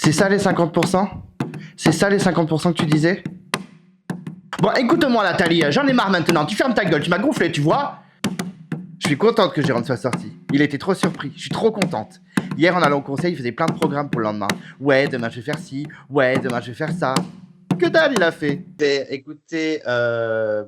C'est ça les 50%? C'est ça les 50% que tu disais? Bon, écoute-moi Nathalie, j'en ai marre maintenant, tu fermes ta gueule, tu m'as gonflé, tu vois? Je suis contente que Jérôme soit sorti. Il était trop surpris, je suis trop contente. Hier en allant au conseil, il faisait plein de programmes pour le lendemain. Ouais, demain je vais faire ci, ouais, demain je vais faire ça. Que dalle il a fait. Écoutez,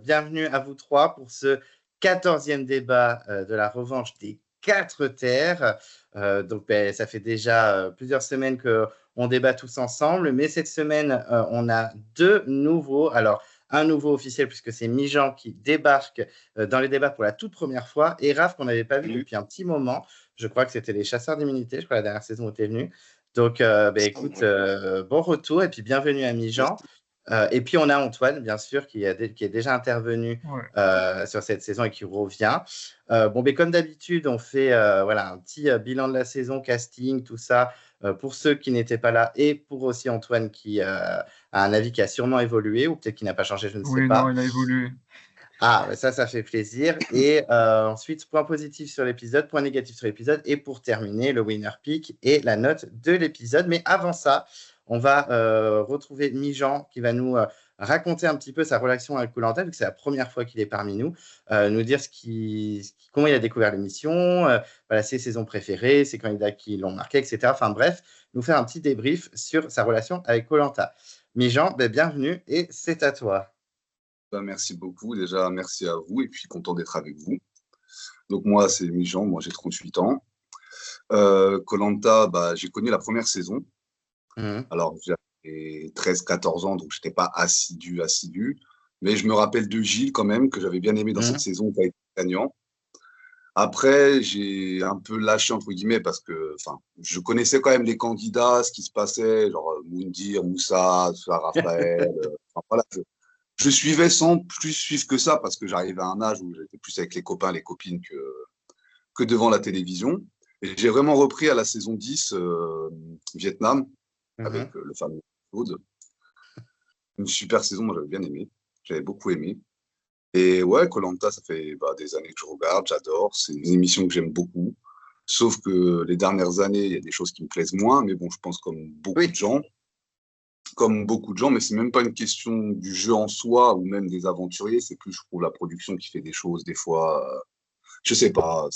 bienvenue à vous trois pour ce 14e débat de la revanche des 4 terres. Ça fait déjà plusieurs semaines qu'on débat tous ensemble, mais cette semaine, on a 2 nouveaux. Alors, un nouveau officiel, puisque c'est Mijan qui débarque dans les débats pour la toute première fois, et Raph, qu'on n'avait pas vu depuis un petit moment. Je crois que c'était les chasseurs d'immunité, je crois, la dernière saison où tu es venu. Donc, écoute, bon retour, et puis bienvenue à Mijan. Et puis, on a Antoine, bien sûr, qui est déjà intervenu sur cette saison et qui revient. Comme d'habitude, on fait un petit bilan de la saison, casting, tout ça, pour ceux qui n'étaient pas là et pour aussi Antoine qui a un avis qui a sûrement évolué ou peut-être qui n'a pas changé, je ne sais pas. Oui, non, il a évolué. Ah, ça fait plaisir. Et ensuite, point positif sur l'épisode, point négatif sur l'épisode. Et pour terminer, le winner pick et la note de l'épisode. Mais avant ça, on va retrouver Mijan qui va nous raconter un petit peu sa relation avec Koh-Lanta, vu que c'est la première fois qu'il est parmi nous, nous dire comment il a découvert l'émission, ses saisons préférées, ses candidats qui l'ont marqué, etc. Enfin bref, nous faire un petit débrief sur sa relation avec Koh-Lanta. Mijan, bienvenue et c'est à toi. Merci beaucoup. Déjà, merci à vous et puis content d'être avec vous. Donc moi, c'est Mijan, moi j'ai 38 ans. Koh-Lanta, j'ai connu la première saison. Alors, j'avais 13-14 ans, donc je n'étais pas assidu. Mais je me rappelle de Gilles quand même, que j'avais bien aimé dans cette saison, qui a été gagnant. Après, j'ai un peu lâché, entre guillemets, parce que je connaissais quand même les candidats, ce qui se passait, genre Moundir, Moussa, Raphaël. Voilà, je suivais sans plus suivre que ça, parce que j'arrivais à un âge où j'étais plus avec les copains, les copines que devant la télévision. Et j'ai vraiment repris à la saison 10, Vietnam, avec le fameux Claude. Une super saison, moi j'avais bien aimé. J'avais beaucoup aimé. Et ouais, Koh-Lanta, ça fait des années que je regarde, j'adore. C'est une émission que j'aime beaucoup. Sauf que les dernières années, il y a des choses qui me plaisent moins. Mais bon, je pense comme beaucoup de gens. Mais c'est même pas une question du jeu en soi ou même des aventuriers. C'est plus, je trouve, la production qui fait des choses, des fois, je sais pas,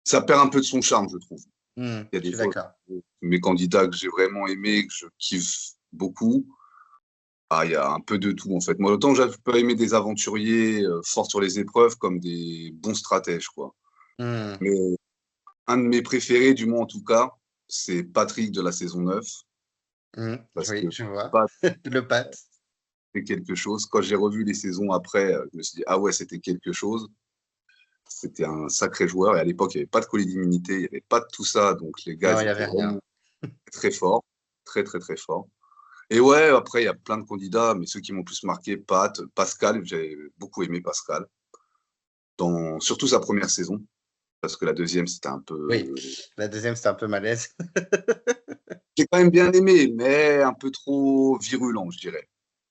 ça perd un peu de son charme, je trouve. Il y a des fois, mes candidats que j'ai vraiment aimés, que je kiffe beaucoup, il y a un peu de tout, en fait. Moi, autant je peux aimer des aventuriers forts sur les épreuves comme des bons stratèges, quoi. Mais un de mes préférés, du moins en tout cas, c'est Patrick de la saison 9. Parce que je vois. Le Pat. C'était quelque chose. Quand j'ai revu les saisons après, je me suis dit, ah ouais, c'était quelque chose. C'était un sacré joueur. Et à l'époque, il n'y avait pas de colis d'immunité, il n'y avait pas de tout ça. Donc les gars, ils étaient vraiment très forts. Très, très, très forts. Et ouais, après, il y a plein de candidats, mais ceux qui m'ont plus marqué, Pascal, j'ai beaucoup aimé Pascal. Surtout sa première saison. Parce que la deuxième, c'était un peu... Oui, la deuxième, c'était un peu malaise. J'ai quand même bien aimé, mais un peu trop virulent, je dirais.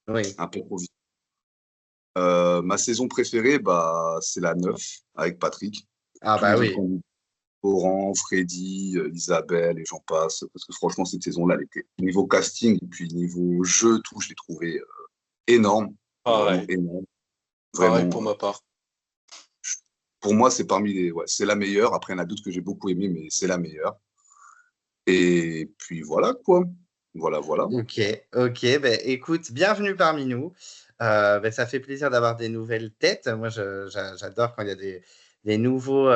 Oui. Un peu trop virulent. Ma saison préférée, c'est la 9, avec Patrick. Ah oui. Laurent, Freddy, Isabelle, et j'en passe. Parce que franchement, cette saison-là, elle était niveau casting, et puis niveau jeu, tout, je l'ai trouvé énorme. Vraiment énorme. Vraiment, pareil pour ma part. Pour moi, c'est c'est la meilleure. Après, il y en a d'autres que j'ai beaucoup aimé, mais c'est la meilleure. Et puis voilà, quoi. Voilà. Ok. Écoute, bienvenue parmi nous. Ça fait plaisir d'avoir des nouvelles têtes. Moi, j'adore quand il y a des nouveaux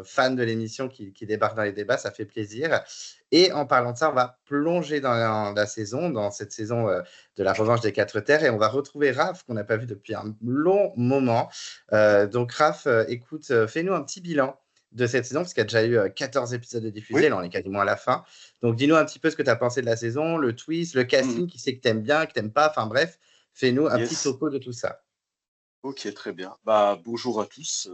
fans de l'émission qui débarquent dans les débats. Ça fait plaisir. Et en parlant de ça, on va plonger dans cette saison de la revanche des 4 terres. Et on va retrouver Raph, qu'on n'a pas vu depuis un long moment. Donc, Raph, écoute, fais-nous un petit bilan de cette saison, parce qu'il y a déjà eu 14 épisodes de diffusés. Oui. Là, on est quasiment à la fin. Donc, dis-nous un petit peu ce que tu as pensé de la saison, le twist, le casting, qui sait que tu aimes bien, que tu n'aimes pas. Enfin, bref, fais-nous un petit topo de tout ça. Ok, très bien. Bonjour à tous.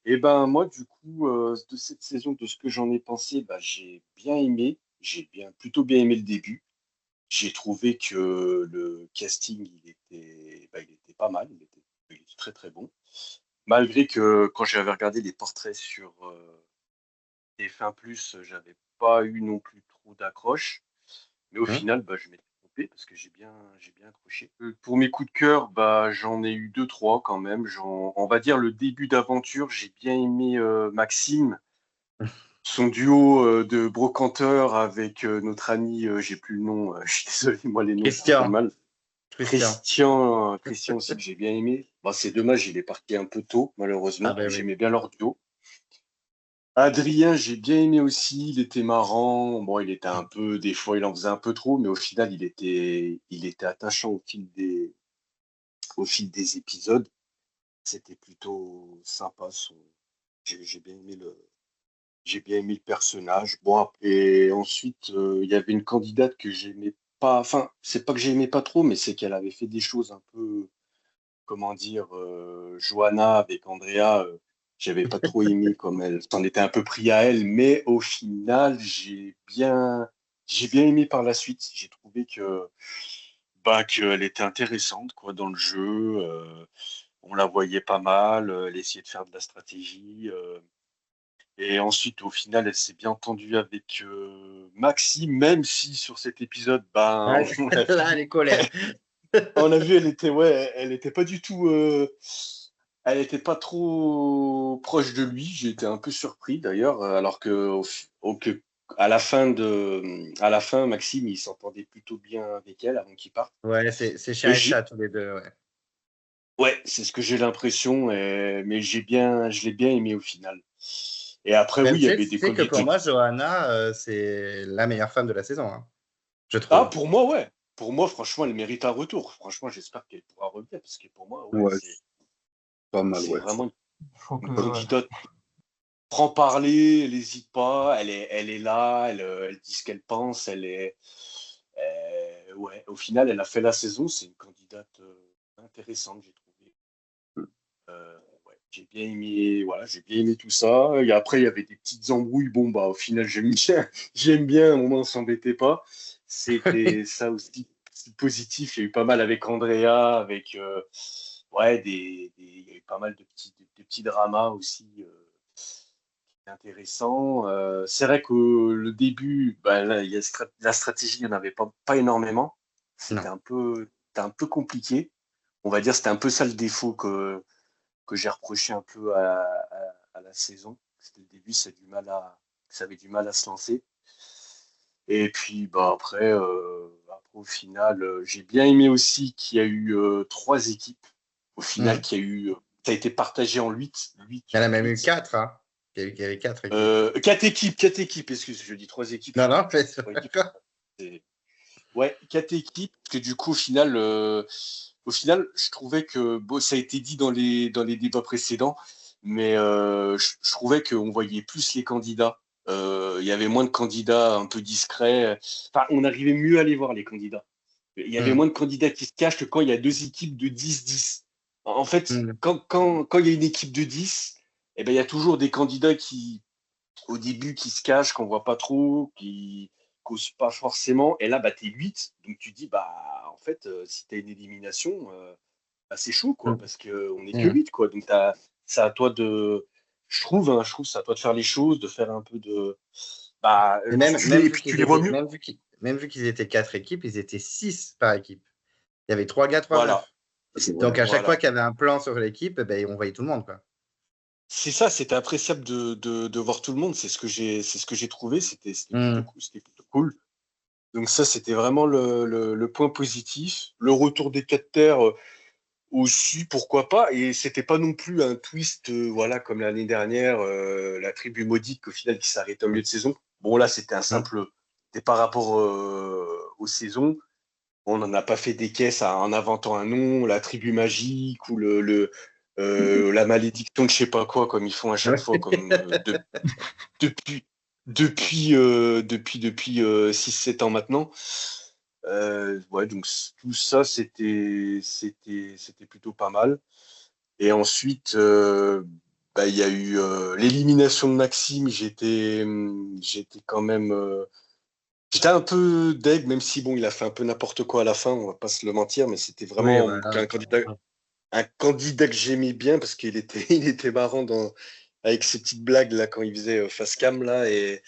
Moi, du coup, de cette saison, de ce que j'en ai pensé, j'ai bien aimé. Plutôt bien aimé le début. J'ai trouvé que le casting, il était pas mal. Il était très, très bon. Malgré que quand j'avais regardé les portraits sur TF1+, j'avais pas eu non plus trop d'accroche. Mais au final, je m'étais trompé parce que j'ai bien accroché. Pour mes coups de cœur, j'en ai eu deux, trois quand même. On va dire le début d'aventure, j'ai bien aimé Maxime, son duo de brocanteur avec notre ami, j'ai plus le nom, je suis désolé, moi les noms, je suis très mal. Christian aussi que j'ai bien aimé. C'est dommage, il est parti un peu tôt, malheureusement. J'aimais bien leur duo. Adrien, j'ai bien aimé aussi, il était marrant. Bon, il était un peu, des fois, il en faisait un peu trop, mais au final, il était attachant au fil des épisodes. C'était plutôt sympa. J'ai j'ai bien aimé le personnage. Bon, et ensuite, il y avait une candidate que j'aimais pas. Enfin, c'est pas que j'aimais pas trop, mais c'est qu'elle avait fait des choses un peu, comment dire, Johanna avec Andrea. J'avais pas trop aimé comme elle s'en était un peu pris à elle, mais au final, j'ai bien aimé par la suite. J'ai trouvé qu'elle était intéressante quoi dans le jeu. On la voyait pas mal. Elle essayait de faire de la stratégie. Et ensuite, au final, elle s'est bien entendue avec Maxime, même si sur cet épisode, Là, les colères. on a vu, elle était pas du tout, elle était pas trop proche de lui. J'ai été un peu surpris d'ailleurs, alors à à la fin, Maxime, il s'entendait plutôt bien avec elle avant qu'il parte. Ouais, c'est chien et chat tous les deux, ouais. Ouais, c'est ce que j'ai l'impression, mais je l'ai bien aimé au final. Et après, oui, il y avait des sais que pour candidats. moi, Johanna, c'est la meilleure femme de la saison, hein, je Ah, trouve. pour moi, ouais. Pour moi, franchement, elle mérite un retour. Franchement, j'espère qu'elle pourra revenir, parce que pour moi, Ouais, pas mal, c'est ouais. vraiment une candidate. Prend parler, elle n'hésite pas, elle est là, elle dit ce qu'elle pense, ouais, au final, elle a fait la saison, c'est une candidate intéressante, j'ai trouvé. Ouais, j'ai bien aimé tout ça. Et après, il y avait des petites embrouilles. Bon, au final, j'aime bien, à un moment, on s'embêtait pas. C'était ça aussi, c'est positif. Il y a eu pas mal avec Andrea, avec, ouais, il y a eu pas mal de petits dramas aussi. Intéressant. C'est vrai que le début, là, la stratégie, il n'y en avait pas énormément. Non. C'était un peu compliqué. On va dire c'était un peu ça le défaut que j'ai reproché un peu à la saison. C'était le début, ça avait du mal à se lancer. Et puis après au final, j'ai bien aimé aussi qu'il y a eu trois équipes. Au final, ça a été partagé en 8. Il y en a même eu 4, hein. Il y avait 4 équipes. Quatre équipes, excuse, je dis trois équipes. Non, mais d'accord. Ouais, quatre équipes, parce que du coup, au final, je trouvais que ça a été dit dans les débats précédents, mais je trouvais qu'on voyait plus les candidats. Il y avait moins de candidats un peu discrets. Enfin, on arrivait mieux à les voir, les candidats. Il y avait moins de candidats qui se cachent que quand il y a deux équipes de 10-10. En fait, quand il y a une équipe de 10, eh ben, il y a toujours des candidats au début, qui se cachent, qu'on voit pas trop, qui causent pas forcément. Et là, t'es 8, donc tu dis, en fait, si t'as une élimination, c'est chaud, quoi, parce qu'on n'est que 8, quoi. Donc, c'est à toi de. Je trouve, c'est à toi de faire les choses, de faire un peu de. Et même Même vu qu'ils étaient 4 équipes, ils étaient 6 par équipe. Il y avait 3 gars, 3 voilà. meufs. Donc, à chaque fois qu'il y avait un plan sur l'équipe, on voyait tout le monde, quoi. C'est ça, c'était appréciable de voir tout le monde. C'est ce que j'ai trouvé. C'était plutôt cool. Donc ça, c'était vraiment le point positif. Le retour des 4 terres aussi, pourquoi pas. Et c'était pas non plus un twist, voilà, comme l'année dernière, la tribu maudite au final qui s'arrêtait au milieu de saison. Bon là, c'était un simple, c'était par rapport aux saisons. On n'en a pas fait des caisses en inventant un nom, la tribu magique ou la malédiction de je sais pas quoi, comme ils font à chaque fois, comme depuis 6-7 ans maintenant. Ouais, donc tout ça, c'était plutôt pas mal. Et ensuite, il y a eu l'élimination de Maxime. J'étais quand même. J'étais un peu deg, même si bon, il a fait un peu n'importe quoi à la fin, on va pas se le mentir, mais c'était vraiment un candidat que j'aimais bien parce qu'il était, il était marrant avec ses petites blagues là quand il faisait face cam là et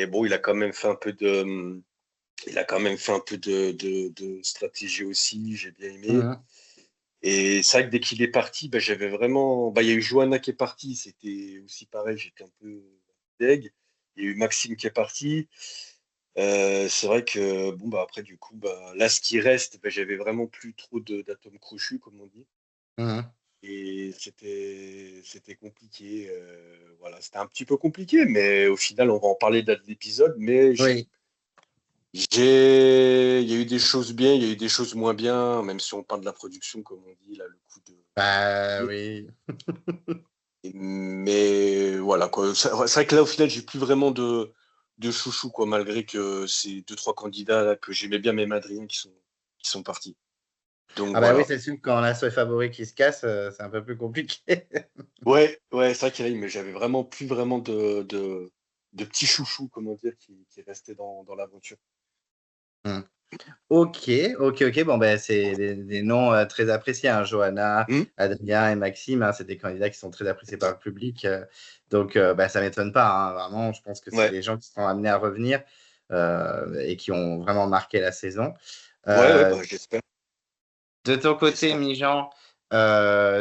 bon, il a quand même fait un peu de de stratégie aussi, j'ai bien aimé. Mhm. Et c'est vrai que dès qu'il est parti, bah, j'avais vraiment. Bah, il y a eu Johanna qui est partie, c'était aussi pareil, j'étais un peu deg. Il y a eu Maxime qui est parti. C'est vrai que bon bah après du coup bah là ce qui reste, bah, j'avais vraiment plus trop d'atomes crochus comme on dit. Mhm. Et c'était compliqué. Voilà, c'était un petit peu compliqué, mais au final on va en parler de l'épisode. Mais Oui. il y a eu des choses bien, il y a eu des choses moins bien, même si on parle de la production, comme on dit, là, le coup de. Bah oui. Mais voilà, quoi. C'est vrai que là, au final, j'ai plus vraiment de chouchou, quoi, malgré que c'est deux, trois candidats là, que j'aimais bien, même Adrien, qui sont partis. Donc Ah bah oui, voilà. c'est sûr que quand on a son favori qui se casse, c'est un peu plus compliqué. Ouais, c'est vrai qu'il y a, mais j'avais vraiment plus vraiment de petits chouchous, comment dire, qui restaient dans l'aventure. Hmm. Ok, ok, ok. Bon, ben, c'est des noms très appréciés, hein. Johanna, Hmm. Adrien et Maxime, hein, c'est des candidats qui sont très appréciés par le public. Donc, bah, ça ne m'étonne pas, hein. Vraiment, je pense que c'est Ouais, des gens qui seront amenés à revenir et qui ont vraiment marqué la saison. ouais, Euh, bah, j'espère. de ton côté, J'espère. Mijan,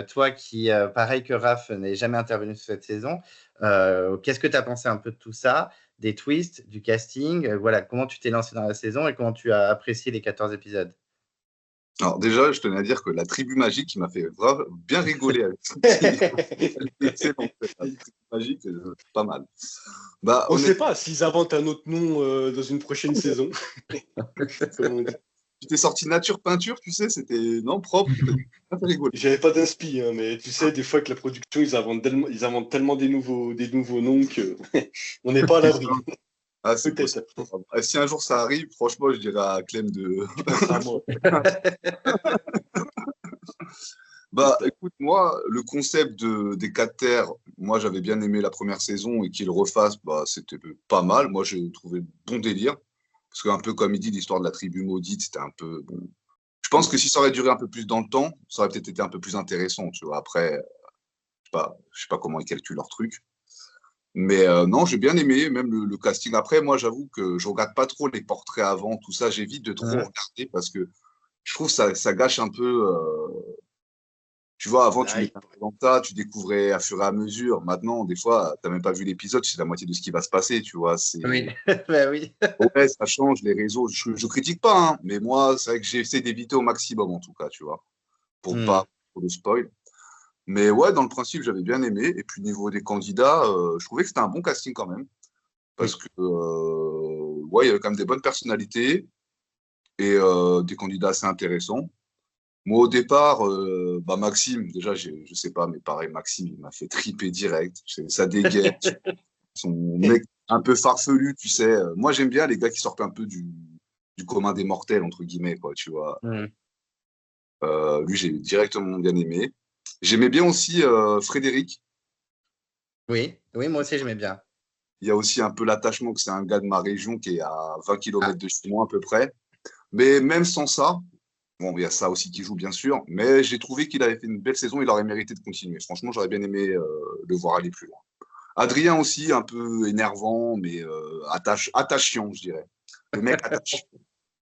toi qui, pareil que Raph, n'est jamais intervenu sur cette saison, qu'est-ce que tu as pensé un peu de tout ça, des twists, du casting, voilà, comment tu t'es lancé dans la saison et comment tu as apprécié les 14 épisodes? Alors déjà, je tenais à dire que la tribu magique qui m'a fait bien rigoler avec ce petit. Elle était excellente, la tribu magique, pas mal. Bah On ne sait honnêtement, pas s'ils inventent un autre nom dans une prochaine saison, comme on dit. tu t'es sorti nature peinture, tu sais, c'était non propre, ça fait rigoler. J'avais pas d'inspi, hein, mais tu sais, des fois que la production, ils inventent tellement des nouveaux noms que on n'est pas à C'est ça. l'abri. Ah, c'est possible. Peut-être. Et si un jour ça arrive, franchement, je dirais à Clem de. Tu penseras à moi. C'est Bah, ça. écoute, moi, le concept des quatre terres, moi, j'avais bien aimé la première saison et qu'il refasse, bah, c'était pas mal. Moi, j'ai trouvé bon délire. Parce qu'un peu comme il dit, l'histoire de la tribu maudite, c'était un peu. Bon. Je pense que si ça aurait duré un peu plus dans le temps, ça aurait peut-être été un peu plus intéressant, tu vois. Après, je sais pas comment ils calculent leur truc. Mais non, j'ai bien aimé, même le casting. Après, moi, j'avoue que je regarde pas trop les portraits avant, tout ça. J'évite de trop Mhm. regarder parce que je trouve que ça gâche un peu. Tu vois, avant, tu mettais Like. un peu dans le tas, tu découvrais à fur et à mesure. Maintenant, des fois, tu n'as même pas vu l'épisode, tu sais la moitié de ce qui va se passer, tu vois. Oui, bah oui. Ouais, ça change, les réseaux. Je critique pas, hein, mais moi, c'est vrai que j'essaie d'éviter au maximum, en tout cas, tu vois, pour pas Hmm. trop de spoil. Mais ouais, dans le principe, j'avais bien aimé. Et puis, niveau des candidats, je trouvais que c'était un bon casting quand même. Parce Oui. que, ouais, il y avait quand même des bonnes personnalités et des candidats assez intéressants. Moi, au départ, bah, Maxime, déjà, je sais pas, mais pareil, Maxime, il m'a fait triper direct. Ça dégaine, son mec un peu farfelu, tu sais. Moi, j'aime bien les gars qui sortent un peu du commun des mortels, entre guillemets, quoi, tu vois. Hmm. Lui, j'ai directement bien aimé. J'aimais bien aussi Frédéric. Oui, oui, moi aussi j'aimais bien. Il y a aussi un peu l'attachement que c'est un gars de ma région qui est à 20 Ah, km de chez moi, à peu près. Mais même sans ça, bon, il y a ça aussi qui joue, bien sûr, mais j'ai trouvé qu'il avait fait une belle saison, il aurait mérité de continuer. Franchement, j'aurais bien aimé le voir aller plus loin. Adrien aussi, un peu énervant, mais attachant, je dirais. Le mec attache,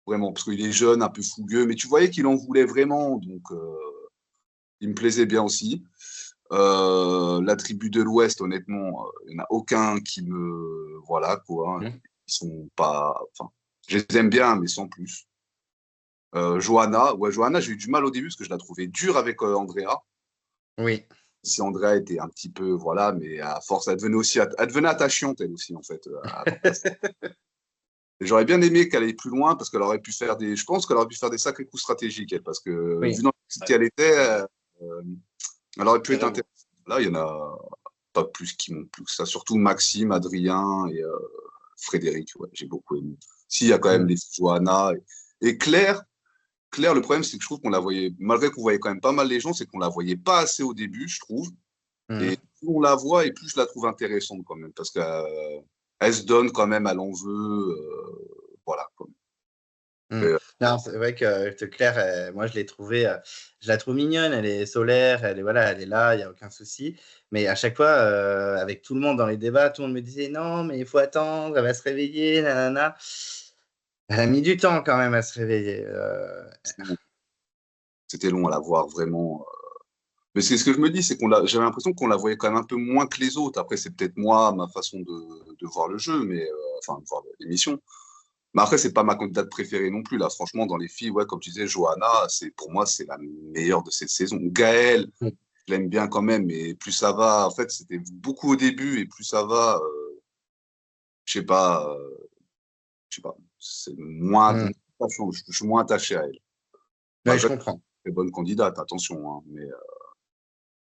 vraiment, parce qu'il est jeune, un peu fougueux, mais tu voyais qu'il en voulait vraiment, donc il me plaisait bien aussi. La tribu de l'Ouest, honnêtement, il n'y en a aucun qui me. Voilà, quoi. hmm. Ils sont pas. Enfin, je les aime bien, mais sans plus. Johanna, ouais, Johanna, j'ai eu du mal au début parce que je la trouvais dure avec Andrea. Oui. Si Andrea était un petit peu, voilà, mais à force, elle devenait aussi, elle devenait attachante elle aussi en fait. Et j'aurais bien aimé qu'elle aille plus loin parce qu'elle aurait pu faire des, je pense qu'elle aurait pu faire des sacrés coups stratégiques elle, parce que vu Oui. dans Ouais, qui elle était, elle aurait pu être carrément. intéressante. Là, il y en a pas plus qui m'ont plu que ça. Surtout Maxime, Adrien et Frédéric. Ouais, j'ai beaucoup aimé. Si, il y a quand même Hmm. les Johanna et Claire. Claire, le problème, c'est que je trouve qu'on la voyait, malgré qu'on voyait quand même pas mal les gens, c'est qu'on la voyait pas assez au début, je trouve. Et Hmm. plus on la voit, et plus je la trouve intéressante quand même, parce qu'elle se donne quand même, elle en veut. Voilà. Quoi. Hmm. Mais, Non, c'est vrai que Claire, moi, je la trouve mignonne, elle est solaire, elle est là, il n'y a aucun souci. Mais à chaque fois, avec tout le monde dans les débats, tout le monde me disait non, mais il faut attendre, elle va se réveiller, nanana. Elle a mis du temps quand même à se réveiller. C'était long à la voir vraiment. Mais c'est ce que je me dis, c'est j'avais l'impression qu'on la voyait quand même un peu moins que les autres. Après, c'est peut-être moi, ma façon de voir le jeu, mais enfin, de voir l'émission. Mais après, c'est pas ma candidate préférée non plus. Là, franchement, dans les filles, ouais, comme tu disais, Johanna, pour moi, c'est la meilleure de cette saison. Gaëlle, Mm. je l'aime bien quand même, mais plus ça va. En fait, c'était beaucoup au début, et plus ça va, je sais pas, c'est moins. Mm. Je suis moins attaché à elle. Oui, je Malgré comprends. très bonne candidate, attention. Hein, mais,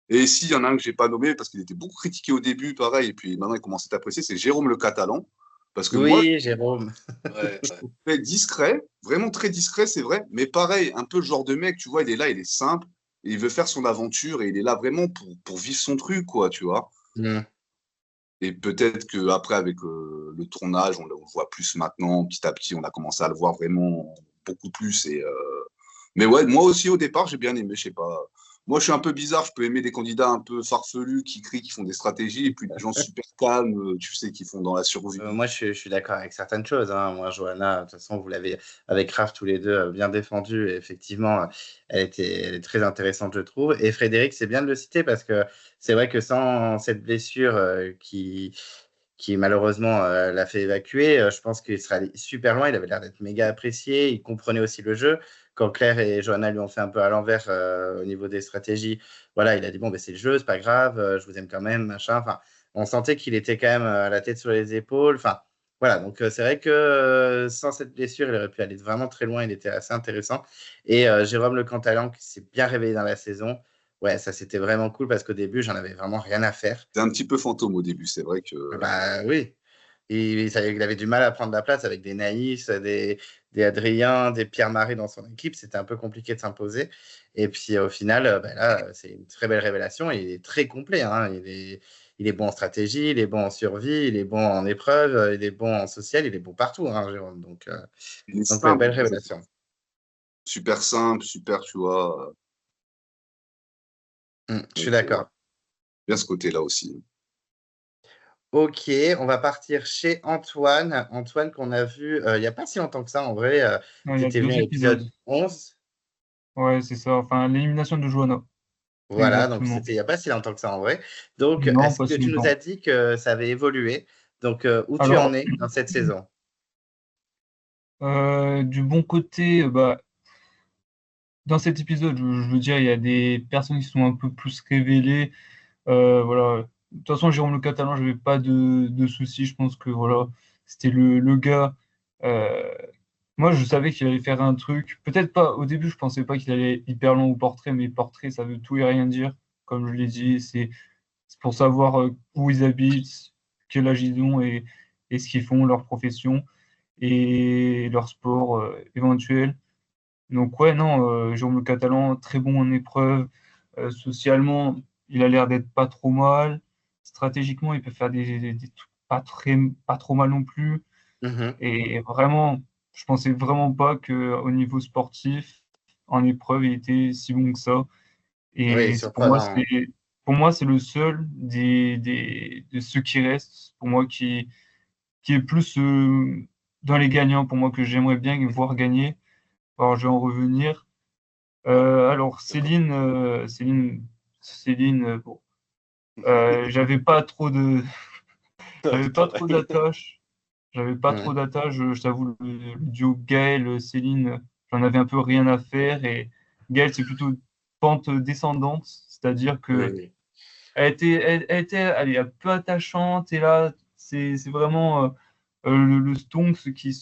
et si, il y en a un que j'ai pas nommé parce qu'il était beaucoup critiqué au début, pareil, et puis maintenant il commence à être apprécié, c'est Jérôme le Catalan. Parce que moi, Oui, Jérôme. ouais, très discret, vraiment très discret, c'est vrai, mais pareil, un peu le genre de mec, tu vois, il est là, il est simple, et il veut faire son aventure, et il est là vraiment pour vivre son truc, quoi, tu vois. Mm. Et peut-être qu'après, avec le tournage, on le voit plus maintenant, petit à petit, on a commencé à le voir vraiment beaucoup plus. Mais ouais, moi aussi, au départ, j'ai bien aimé, je sais pas. Moi, je suis un peu bizarre, je peux aimer des candidats un peu farfelus qui crient, qui font des stratégies, et puis des gens super calmes, tu sais, qui font dans la survie. Moi, je suis d'accord avec certaines choses, hein. Moi, Johanna, de toute façon, vous l'avez avec Raph tous les deux bien défendu. Et effectivement, elle est très intéressante, je trouve. Et Frédéric, c'est bien de le citer parce que c'est vrai que sans cette blessure qui malheureusement l'a fait évacuer, je pense qu'il serait allé super loin. Il avait l'air d'être méga apprécié. Il comprenait aussi le jeu. Quand Claire et Johanna lui ont fait un peu à l'envers au niveau des stratégies, voilà, il a dit bon, ben, c'est le jeu, c'est pas grave, je vous aime quand même, machin. Enfin, on sentait qu'il était quand même à la tête sur les épaules. Enfin, voilà, donc c'est vrai que sans cette blessure, il aurait pu aller vraiment très loin. Il était assez intéressant. Et Jérôme Le Cantalan, qui s'est bien réveillé dans la saison, ouais, ça c'était vraiment cool parce qu'au début, j'en avais vraiment rien à faire. C'est un petit peu fantôme au début, c'est vrai que. Bah oui. Il avait du mal à prendre la place avec des Naïs, des Adrien, des Pierre-Marie dans son équipe. C'était un peu compliqué de s'imposer. Et puis au final, bah, là, c'est une très belle révélation. Il est très complet, hein. Il est bon en stratégie, il est bon en survie, il est bon en épreuve, il est bon en social, il est bon partout, hein, Jérôme. Il est Donc ouais, simple, belle révélation. super simple, super, tu vois. Je suis Donc, d'accord. bien ce côté-là aussi. Ok, on va partir chez Antoine. Antoine qu'on a vu il n'y a pas si longtemps que ça, en vrai. Non, il Tu y a étais venu à 2 épisodes. l'épisode 11. Ouais, c'est ça. Enfin, l'élimination de Johanna. Voilà, donc Exactement. c'était il n'y a pas si longtemps que ça en vrai. Donc, Non, est-ce pas que si tu nous as longtemps. dit que ça avait évolué? Donc, où tu en Alors, es dans cette saison? du bon côté, bah, dans cet épisode, je veux dire, il y a des personnes qui sont un peu plus révélées. Voilà. De toute façon, Jérôme Le Catalan, je n'avais pas de soucis. Je pense que voilà, c'était le gars. euh, Moi, je savais qu'il allait faire un truc. Peut-être pas, au début, je pensais pas qu'il allait hyper long au portrait, mais portrait, ça veut tout et rien dire. Comme je l'ai dit, c'est pour savoir où ils habitent, quel âge ils ont et ce qu'ils font, leur profession et leur sport éventuel. Donc ouais, non, Jérôme Le Catalan, très bon en épreuve. Socialement, il a l'air d'être pas trop mal. Stratégiquement, il peut faire des trucs pas trop mal non plus. Mhm. Et vraiment, je pensais vraiment pas qu'au niveau sportif, en épreuve, il était si bon que ça. Oui, Et surprenant. pour moi, c'est le seul de ceux qui restent, pour moi, qui est plus dans les gagnants, pour moi, que j'aimerais bien voir gagner. Alors, je vais en revenir. Alors, Céline, bon, j'avais pas trop j'avais pas trop d'attache. J'avais pas trop Mhm. d'attache. Je t'avoue, le duo Gaël-Céline, j'en avais un peu rien à faire. Et Gaël, c'est plutôt pente descendante, c'est-à-dire Oui, que oui. elle était, allez, un peu attachante. Et là, c'est vraiment le Stonks qui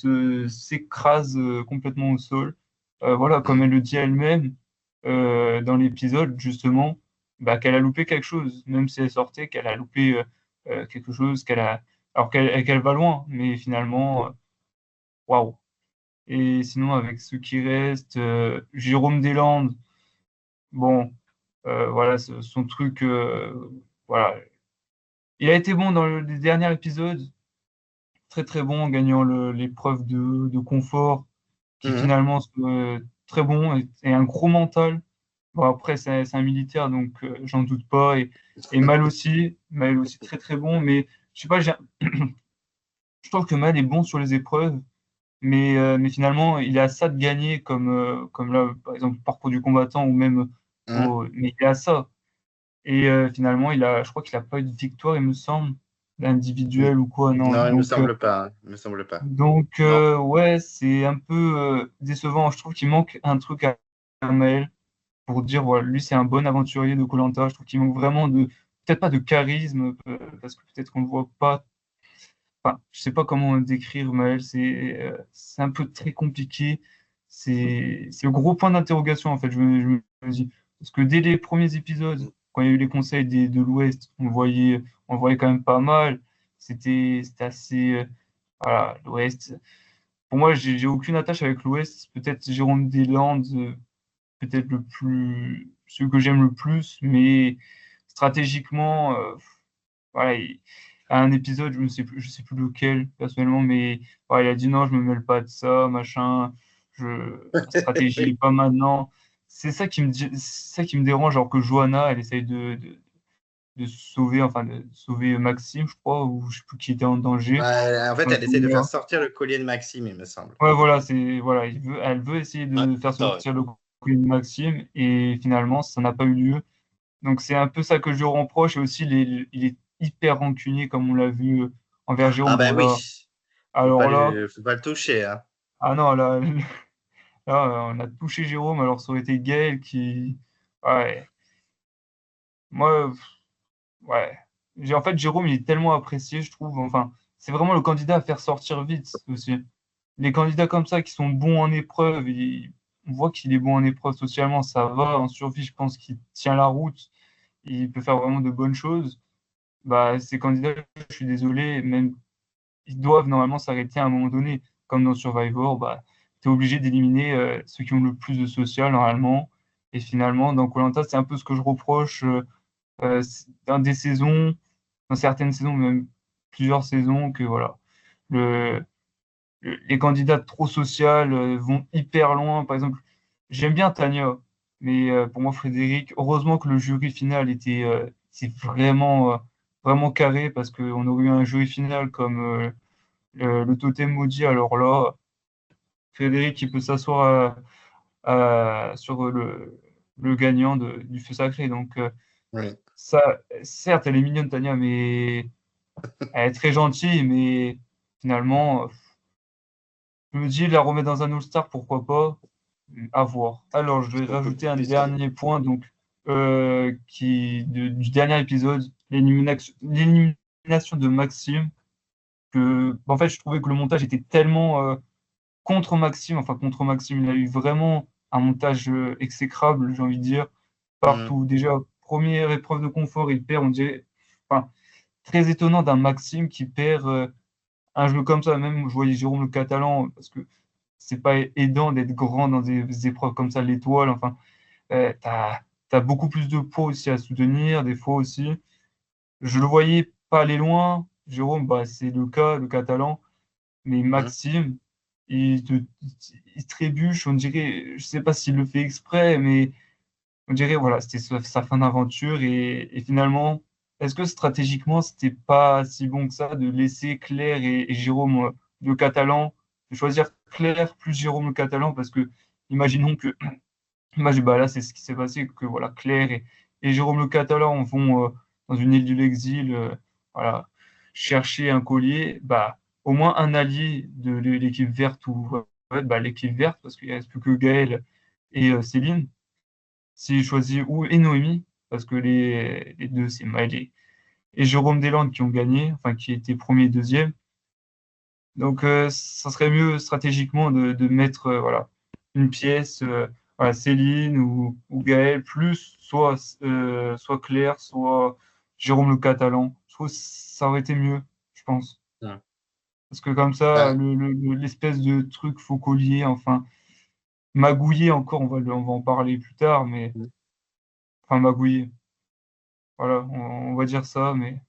s'écrase complètement au sol. Voilà, comme Mhm. elle le dit elle-même dans l'épisode, justement, bah, qu'elle a loupé quelque chose, même si elle sortait, qu'elle a loupé quelque chose, alors qu'elle va loin, mais finalement, waouh. Et sinon, avec ceux qui restent, Jérôme Deslandes, bon, voilà, son truc, voilà. Il a été bon dans les derniers épisodes, très très bon en gagnant l'épreuve de confort. qui finalement très bon et un gros mental. Bon, après, c'est un militaire, donc j'en doute pas. Et Mal aussi très très bon. Mais je sais pas, je trouve que Mal est bon sur les épreuves, mais finalement, il a ça de gagner, comme là, par exemple, le parcours du combattant ou même. Mais il a ça. Et finalement, je crois qu'il n'a pas eu de victoire, il me semble, individuelle ou quoi. Non, Non, il me donc, semble pas. Il me semble pas. ouais, c'est un peu décevant. Je trouve qu'il manque un truc à Maël pour dire, voilà, lui, c'est un bon aventurier de koh. Je trouve qu'il manque vraiment peut-être pas de charisme, parce que peut-être qu'on ne le voit pas. Enfin, je sais pas comment décrire Maël, c'est un peu très compliqué. C'est le gros point d'interrogation, en fait, je me dis. Parce que dès les premiers épisodes, quand il y a eu les conseils de l'Ouest, on le voyait quand même pas mal. C'était assez. Voilà, l'Ouest. Pour moi, j'ai aucune attache avec l'Ouest. Peut-être Jérôme Deslandes, peut-être celui que j'aime le plus, mais stratégiquement, voilà, à un épisode, je sais plus lequel personnellement, mais voilà, il a dit non, je me mêle pas de ça, machin, la stratégie pas maintenant. C'est ça qui me dérange, alors que Johanna, elle essaye de sauver, enfin de sauver Maxime, je crois, ou je sais plus qui était en danger. Ouais, en fait, elle essaie de faire sortir le collier de Maxime, il me semble. Ouais, voilà, elle veut essayer de faire sortir le collier de Maxime, et finalement, ça n'a pas eu lieu. Donc c'est un peu ça que je lui reproche, et aussi il est hyper rancunier, comme on l'a vu envers Ah Jérôme. ben Voilà. oui, Alors là, faut pas le toucher. Hein. ah non, là, là, on a touché Jérôme, alors ça aurait été Gaël qui. Ouais. Moi, ouais. En fait, Jérôme, il est tellement apprécié, je trouve. Enfin, c'est vraiment le candidat à faire sortir vite aussi. Les candidats comme ça qui sont bons en épreuve, on voit qu'il est bon en épreuve socialement, ça va. En survie, je pense qu'il tient la route. Il peut faire vraiment de bonnes choses. Bah, ces candidats, je suis désolé, même ils doivent normalement s'arrêter à un moment donné. Comme dans Survivor, bah, tu es obligé d'éliminer ceux qui ont le plus de social normalement. Et finalement, dans koh, c'est un peu ce que je reproche dans des saisons, dans certaines saisons, même plusieurs saisons, que voilà, le, les candidats trop sociaux vont hyper loin. Par exemple, j'aime bien Tania, mais pour moi, Frédéric, heureusement que le jury final c'est vraiment carré, parce qu'on aurait eu un jury final comme le totem maudit. Alors là, Frédéric, il peut s'asseoir sur le gagnant du feu sacré. Donc, Oui. ça, certes, elle est mignonne, Tania, mais elle est très gentille, mais finalement, je me dis, la remettre dans un All-Star, pourquoi pas, à voir. Alors, je vais rajouter un dernier point, donc, du dernier épisode, l'élimination de Maxime, en fait, je trouvais que le montage était tellement contre Maxime. Enfin, contre Maxime, il a eu vraiment un montage exécrable, j'ai envie de dire, partout. Déjà, première épreuve de confort, il perd, on dirait. Enfin, très étonnant d'un Maxime qui perd un jeu comme ça. Même, je voyais Jérôme le Catalan, parce que c'est pas aidant d'être grand dans des épreuves comme ça, l'étoile. Enfin, t'as beaucoup plus de poids aussi à soutenir, des fois aussi. Je le voyais pas aller loin. Jérôme, bah, c'est le cas, le Catalan. Mais Maxime, il trébuche, on dirait, je sais pas s'il le fait exprès, mais on dirait, voilà, c'était sa fin d'aventure. Et finalement, est-ce que stratégiquement, c'était pas si bon que ça de laisser Claire et Jérôme le Catalan, de choisir Claire plus Jérôme le Catalan, parce que imaginons que, bah là, c'est ce qui s'est passé, que voilà, Claire et Jérôme le Catalan vont dans une île de l'exil, voilà, chercher un collier, bah, au moins un allié de l'équipe verte, ou ouais, bah, l'équipe verte, parce qu'il ne reste plus que Gaël et Céline. Si je choisis, et Noémie, parce que les deux, c'est Maël et Jérôme Deslandes qui ont gagné, enfin qui étaient premier et deuxième. Donc, ça serait mieux stratégiquement de mettre voilà, une pièce, voilà, Céline ou Gaël, plus soit Claire, soit Jérôme le Catalan. Je trouve que ça aurait été mieux, je pense. Ouais. Parce que comme ça, Ouais. l'espèce de truc faux-collier, enfin, magouillé encore, on va en parler plus tard, mais enfin, magouillé. Voilà, on va dire ça, mais.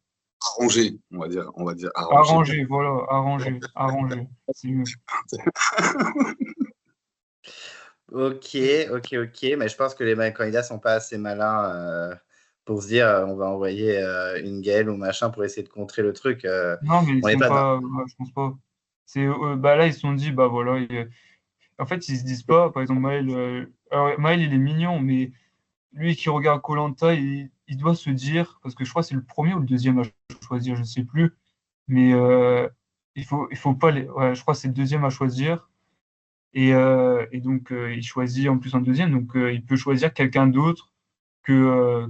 Arrangé, on va dire arrangé. Arrangé, voilà, arrangé, c'est mieux. Ok, mais je pense que les candidats sont pas assez malins pour se dire on va envoyer une Gaëlle ou machin pour essayer de contrer le truc. Non, mais ils On n'est sont pas dans. pas. Ouais, je pense pas. Là, ils se sont dit, bah voilà. En fait, ils se disent pas, par exemple, Maël, alors, Maël, il est mignon, mais lui qui regarde koh il doit se dire, parce que je crois que c'est le premier ou le deuxième à choisir, je sais plus, mais il faut pas les. Ouais, je crois que c'est le deuxième à choisir. Et donc, il choisit en plus un deuxième, donc il peut choisir quelqu'un d'autre que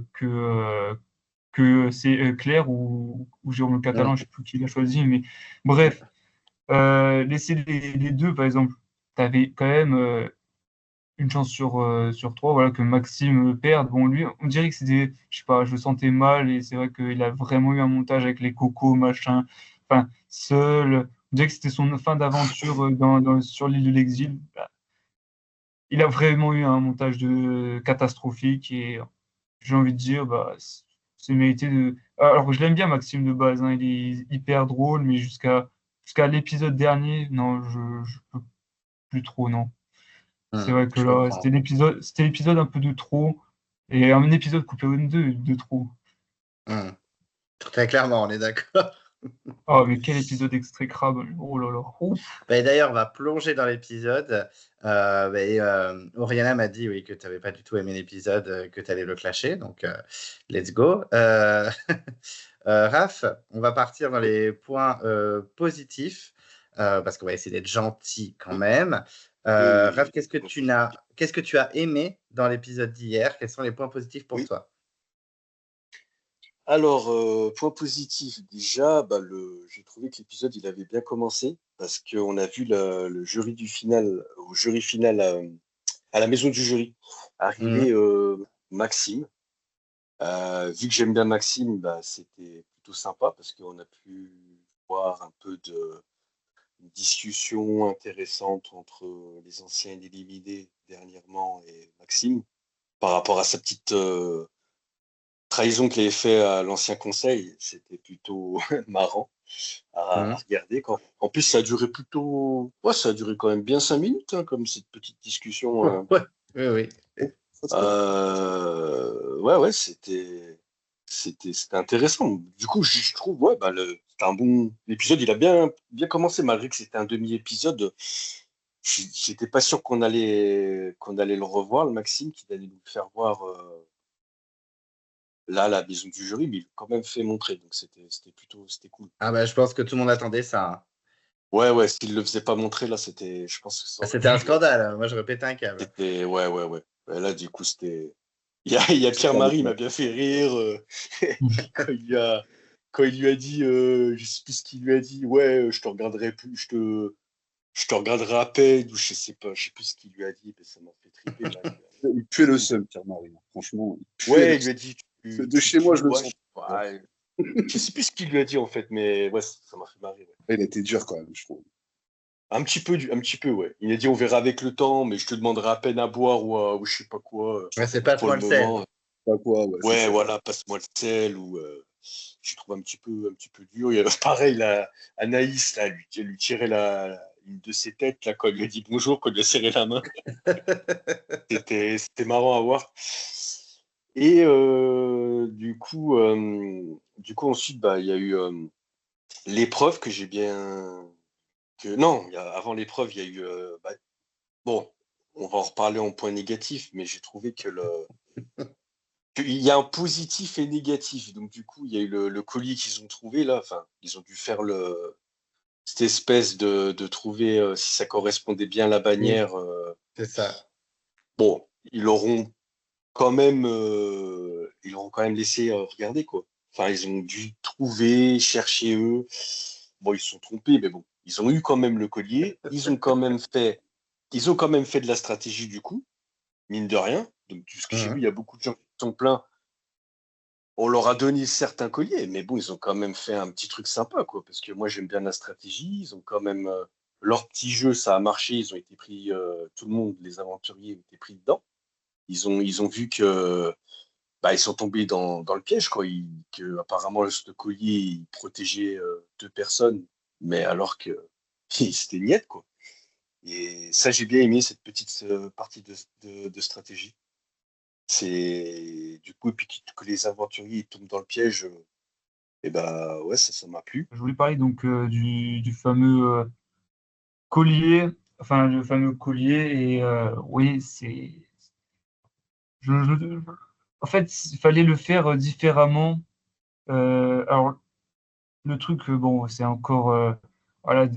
c'est Claire ou Jérôme Le Catalan, je sais plus qui l'a choisi, mais bref, laisser les deux, par exemple, tu avais quand même une chance sur trois, voilà, que Maxime perde. Bon, lui, on dirait que c'était, je sais pas, je le sentais mal, et c'est vrai qu'il a vraiment eu un montage avec les cocos, machin, enfin, seul. On dirait que c'était son fin d'aventure sur l'île de l'exil. Il a vraiment eu un montage catastrophique, et j'ai envie de dire, bah, c'est mérité de. Alors, je l'aime bien, Maxime, de base, hein, il est hyper drôle, mais jusqu'à l'épisode dernier, non, je peux plus trop, non. C'est vrai que Je là, comprends. c'était l'épisode un peu de trop, et un épisode coupé en deux de trop. Très clairement, on est d'accord. Oh, mais quel épisode exécrable. Oh là là. Ouf. Bah, d'ailleurs, on va plonger dans l'épisode. Oriana m'a dit oui, que tu n'avais pas du tout aimé l'épisode, que tu allais le clasher. Donc, let's go. Raph, on va partir dans les points positifs, parce qu'on va essayer d'être gentil quand même. Raph, qu'est-ce que tu as aimé dans l'épisode d'hier? Quels sont les points positifs pour toi? Alors, point positif, déjà, j'ai trouvé que l'épisode, il avait bien commencé parce qu'on a vu le jury du final, au jury final à la maison du jury, arriver Maxime. Vu que j'aime bien Maxime, c'était plutôt sympa parce qu'on a pu voir un peu de discussion intéressante entre les anciens éliminés dernièrement et Maxime par rapport à sa petite trahison qu'il avait fait à l'ancien conseil. C'était plutôt marrant à regarder. En plus, ça a duré ça a duré quand même bien 5 minutes, hein, comme cette petite discussion. Ouais, oui. Ouais, c'était intéressant. Du coup, je trouve, ouais, c'était un bon épisode. Il a bien commencé, malgré que c'était un demi-épisode. J'étais pas sûr qu'on allait le revoir, le Maxime, qui allait nous faire voir là la maison du jury, mais il a quand même fait montrer. Donc c'était cool. Ah bah, je pense que tout le monde attendait ça, hein. Ouais, s'il le faisait pas montrer, là, je pense que ça aurait C'était un scandale. Moi, j'aurais pété un câble. Ouais. Ouais, là, du coup, c'était. Il y a Pierre-Marie, il m'a bien fait rire. Quand il lui a dit, je sais plus ce qu'il lui a dit, ouais, je te regarderai plus, je te regarderai à peine, ou je sais pas, je sais plus ce qu'il lui a dit, mais ça m'a fait triper. Là. Il puait le seum, Pierre-Marie. Franchement, Ouais, il lui a dit. De chez moi, je le sens. Ouais, je sais plus ce qu'il lui a dit, en fait, mais ouais, ça m'a fait marrer. Ouais. Il a été dur quand même, je trouve. Un petit peu, ouais. Il a dit, on verra avec le temps, mais je te demanderai à peine à boire ou je sais pas quoi. Ouais, c'est pas pour moi le sel. Pas quoi, ouais, voilà, passe-moi le sel ou je trouve un petit peu dur. Il y avait pareil, là, Anaïs, là, lui tirait une de ses têtes là, quand il lui a dit bonjour, quand il lui a serré la main. C'était marrant à voir. Et du coup ensuite, il y a eu l'épreuve que j'ai bien. Non, avant l'épreuve, il y a eu. Bon, on va en reparler en point négatif, mais j'ai trouvé que il y a un positif et négatif. Donc, du coup, il y a eu le collier qu'ils ont trouvé là. Enfin, ils ont dû faire cette espèce de trouver si ça correspondait bien à la bannière. C'est ça. Bon, ils l'auront quand même laissé regarder, quoi. Enfin, ils ont dû trouver, chercher eux. Bon, ils se sont trompés, mais bon, ils ont eu quand même le collier. Ils ont quand même fait de la stratégie du coup, mine de rien. Donc, ce que j'ai vu, il y a beaucoup de gens qui sont pleins. On leur a donné certains colliers, mais bon, ils ont quand même fait un petit truc sympa, quoi. Parce que moi, j'aime bien la stratégie. Ils ont quand même leur petit jeu, ça a marché. Ils ont été pris, tout le monde, les aventuriers ont été pris dedans. Ils ont vu que ils sont tombés dans le piège, quoi. Que apparemment ce collier il protégeait 2 personnes, mais alors que c'était niette, quoi. Et ça, j'ai bien aimé cette petite partie de stratégie. C'est du coup, et puis que les aventuriers tombent dans le piège, et bah ouais, ça m'a plu. Je voulais parler donc du fameux collier, enfin le fameux collier, et oui, en fait, il fallait le faire différemment. Alors, le truc, bon, c'est encore, voilà,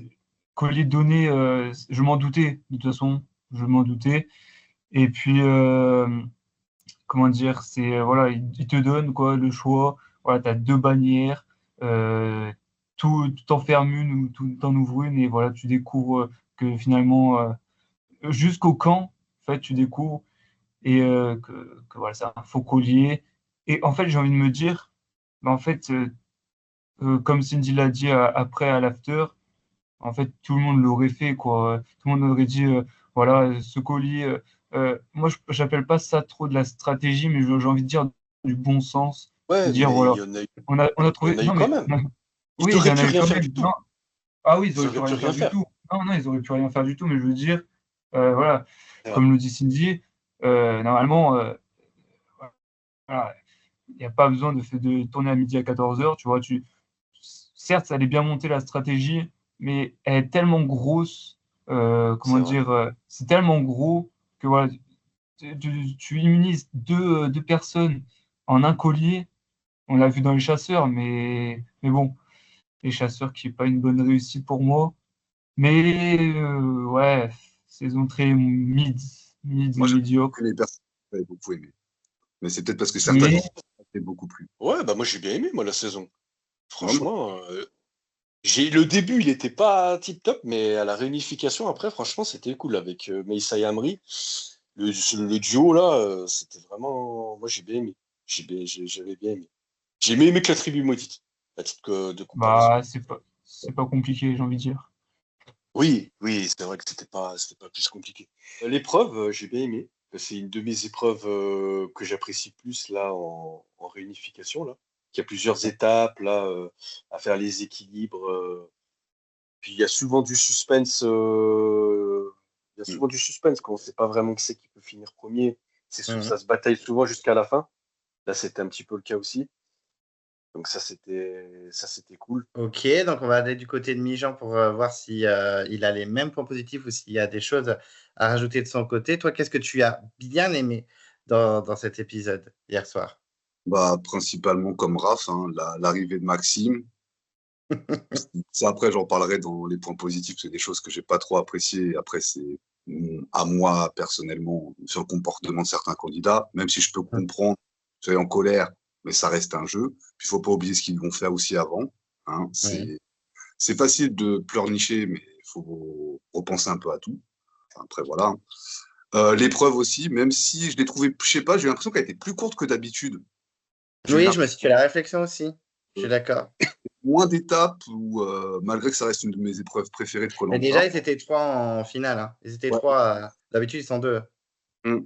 collier donné, je m'en doutais, de toute façon, je m'en doutais. Et puis, comment dire, c'est, voilà, il te donne, quoi, le choix. Voilà, tu as deux bannières, tout en ferme une ou tout en ouvre une, et voilà, tu découvres que finalement, jusqu'au camp, en fait, tu découvres et que voilà, c'est un faux collier. Et en fait, j'ai envie de me dire, bah, en fait, comme Cindy l'a dit après à l'after, en fait, tout le monde l'aurait fait, quoi. Tout le monde aurait dit, voilà, ce collier. Moi, je n'appelle pas ça trop de la stratégie, mais j'ai envie de dire du bon sens. De Ouais, dire, mais voilà, on a il y trouvé. en a eu Non, quand mais même. Ils oui, il y auraient en a pu eu rien quand faire même. du tout. Non. Ah oui, ils Ils auraient pu auraient pu rien faire rien du faire. tout. Non, non, ils auraient pu rien faire du tout, mais je veux dire, voilà, Ouais. comme le dit Cindy, normalement, voilà, il n'y a pas besoin de tourner à midi à 14h, tu vois. Certes, ça allait bien monter la stratégie, mais elle est tellement grosse, comment C'est vrai. dire, c'est tellement gros que voilà, tu immunises deux personnes en un collier. On l'a vu dans les chasseurs, mais bon, les chasseurs qui n'est pas une bonne réussite pour moi. Mais ouais, saison très mid Moi, et j'ai médiocre. les personnes que j'avais beaucoup aimé. Mais c'est peut-être parce que certaines Mais histoires m'ont beaucoup plu. Ouais, bah moi j'ai bien aimé moi la saison. Ouais, moi, Franchement, j'ai le début, il était pas tip top, mais à la réunification après, franchement, c'était cool avec Meissa et Amri. Le duo là, c'était vraiment. Moi j'ai bien aimé. J'avais bien aimé. J'ai même aimé que la tribu maudite, à titre de comparaison. bah, c'est pas compliqué, j'ai envie de dire. Oui, oui, c'est vrai que c'était pas plus compliqué. L'épreuve, j'ai bien aimé. C'est une de mes épreuves que j'apprécie plus là en réunification là. Il y a plusieurs étapes là à faire les équilibres. Puis il y a souvent du suspense. Il y a mm. souvent du suspense quand on ne sait pas vraiment qui c'est qui peut finir premier. Mhm. Ça se bataille souvent jusqu'à la fin. Là, c'était un petit peu le cas aussi. Donc ça c'était cool. Ok, donc on va aller du côté de Mijan pour voir si il a les mêmes points positifs ou s'il y a des choses à rajouter de son côté. Toi, qu'est-ce que tu as bien aimé dans cet épisode hier soir? Bah, principalement comme Raph, hein, l'arrivée de Maxime. Ça, après, j'en parlerai dans les points positifs, c'est des choses que j'ai pas trop appréciées. Après, c'est à moi, personnellement, sur le comportement de certains candidats, même si je peux comprendre, tu es en colère, mais ça reste un jeu. Puis, il faut pas oublier ce qu'ils vont faire aussi avant. Hein. Oui. C'est facile de pleurnicher, mais il faut repenser un peu à tout. Enfin, après, voilà. Hein. L'épreuve aussi, même si je l'ai trouvée, je sais pas, j'ai l'impression qu'elle était plus courte que d'habitude. J'ai eu Oui, je me l'impression suis fait la réflexion aussi. Je suis d'accord. moins d'étapes où, malgré que ça reste une de mes épreuves préférées de Mais Koh-Lanta. déjà, ils étaient trois en finale. Hein. Ils étaient Ouais. trois. D'habitude, ils sont deux. Mm.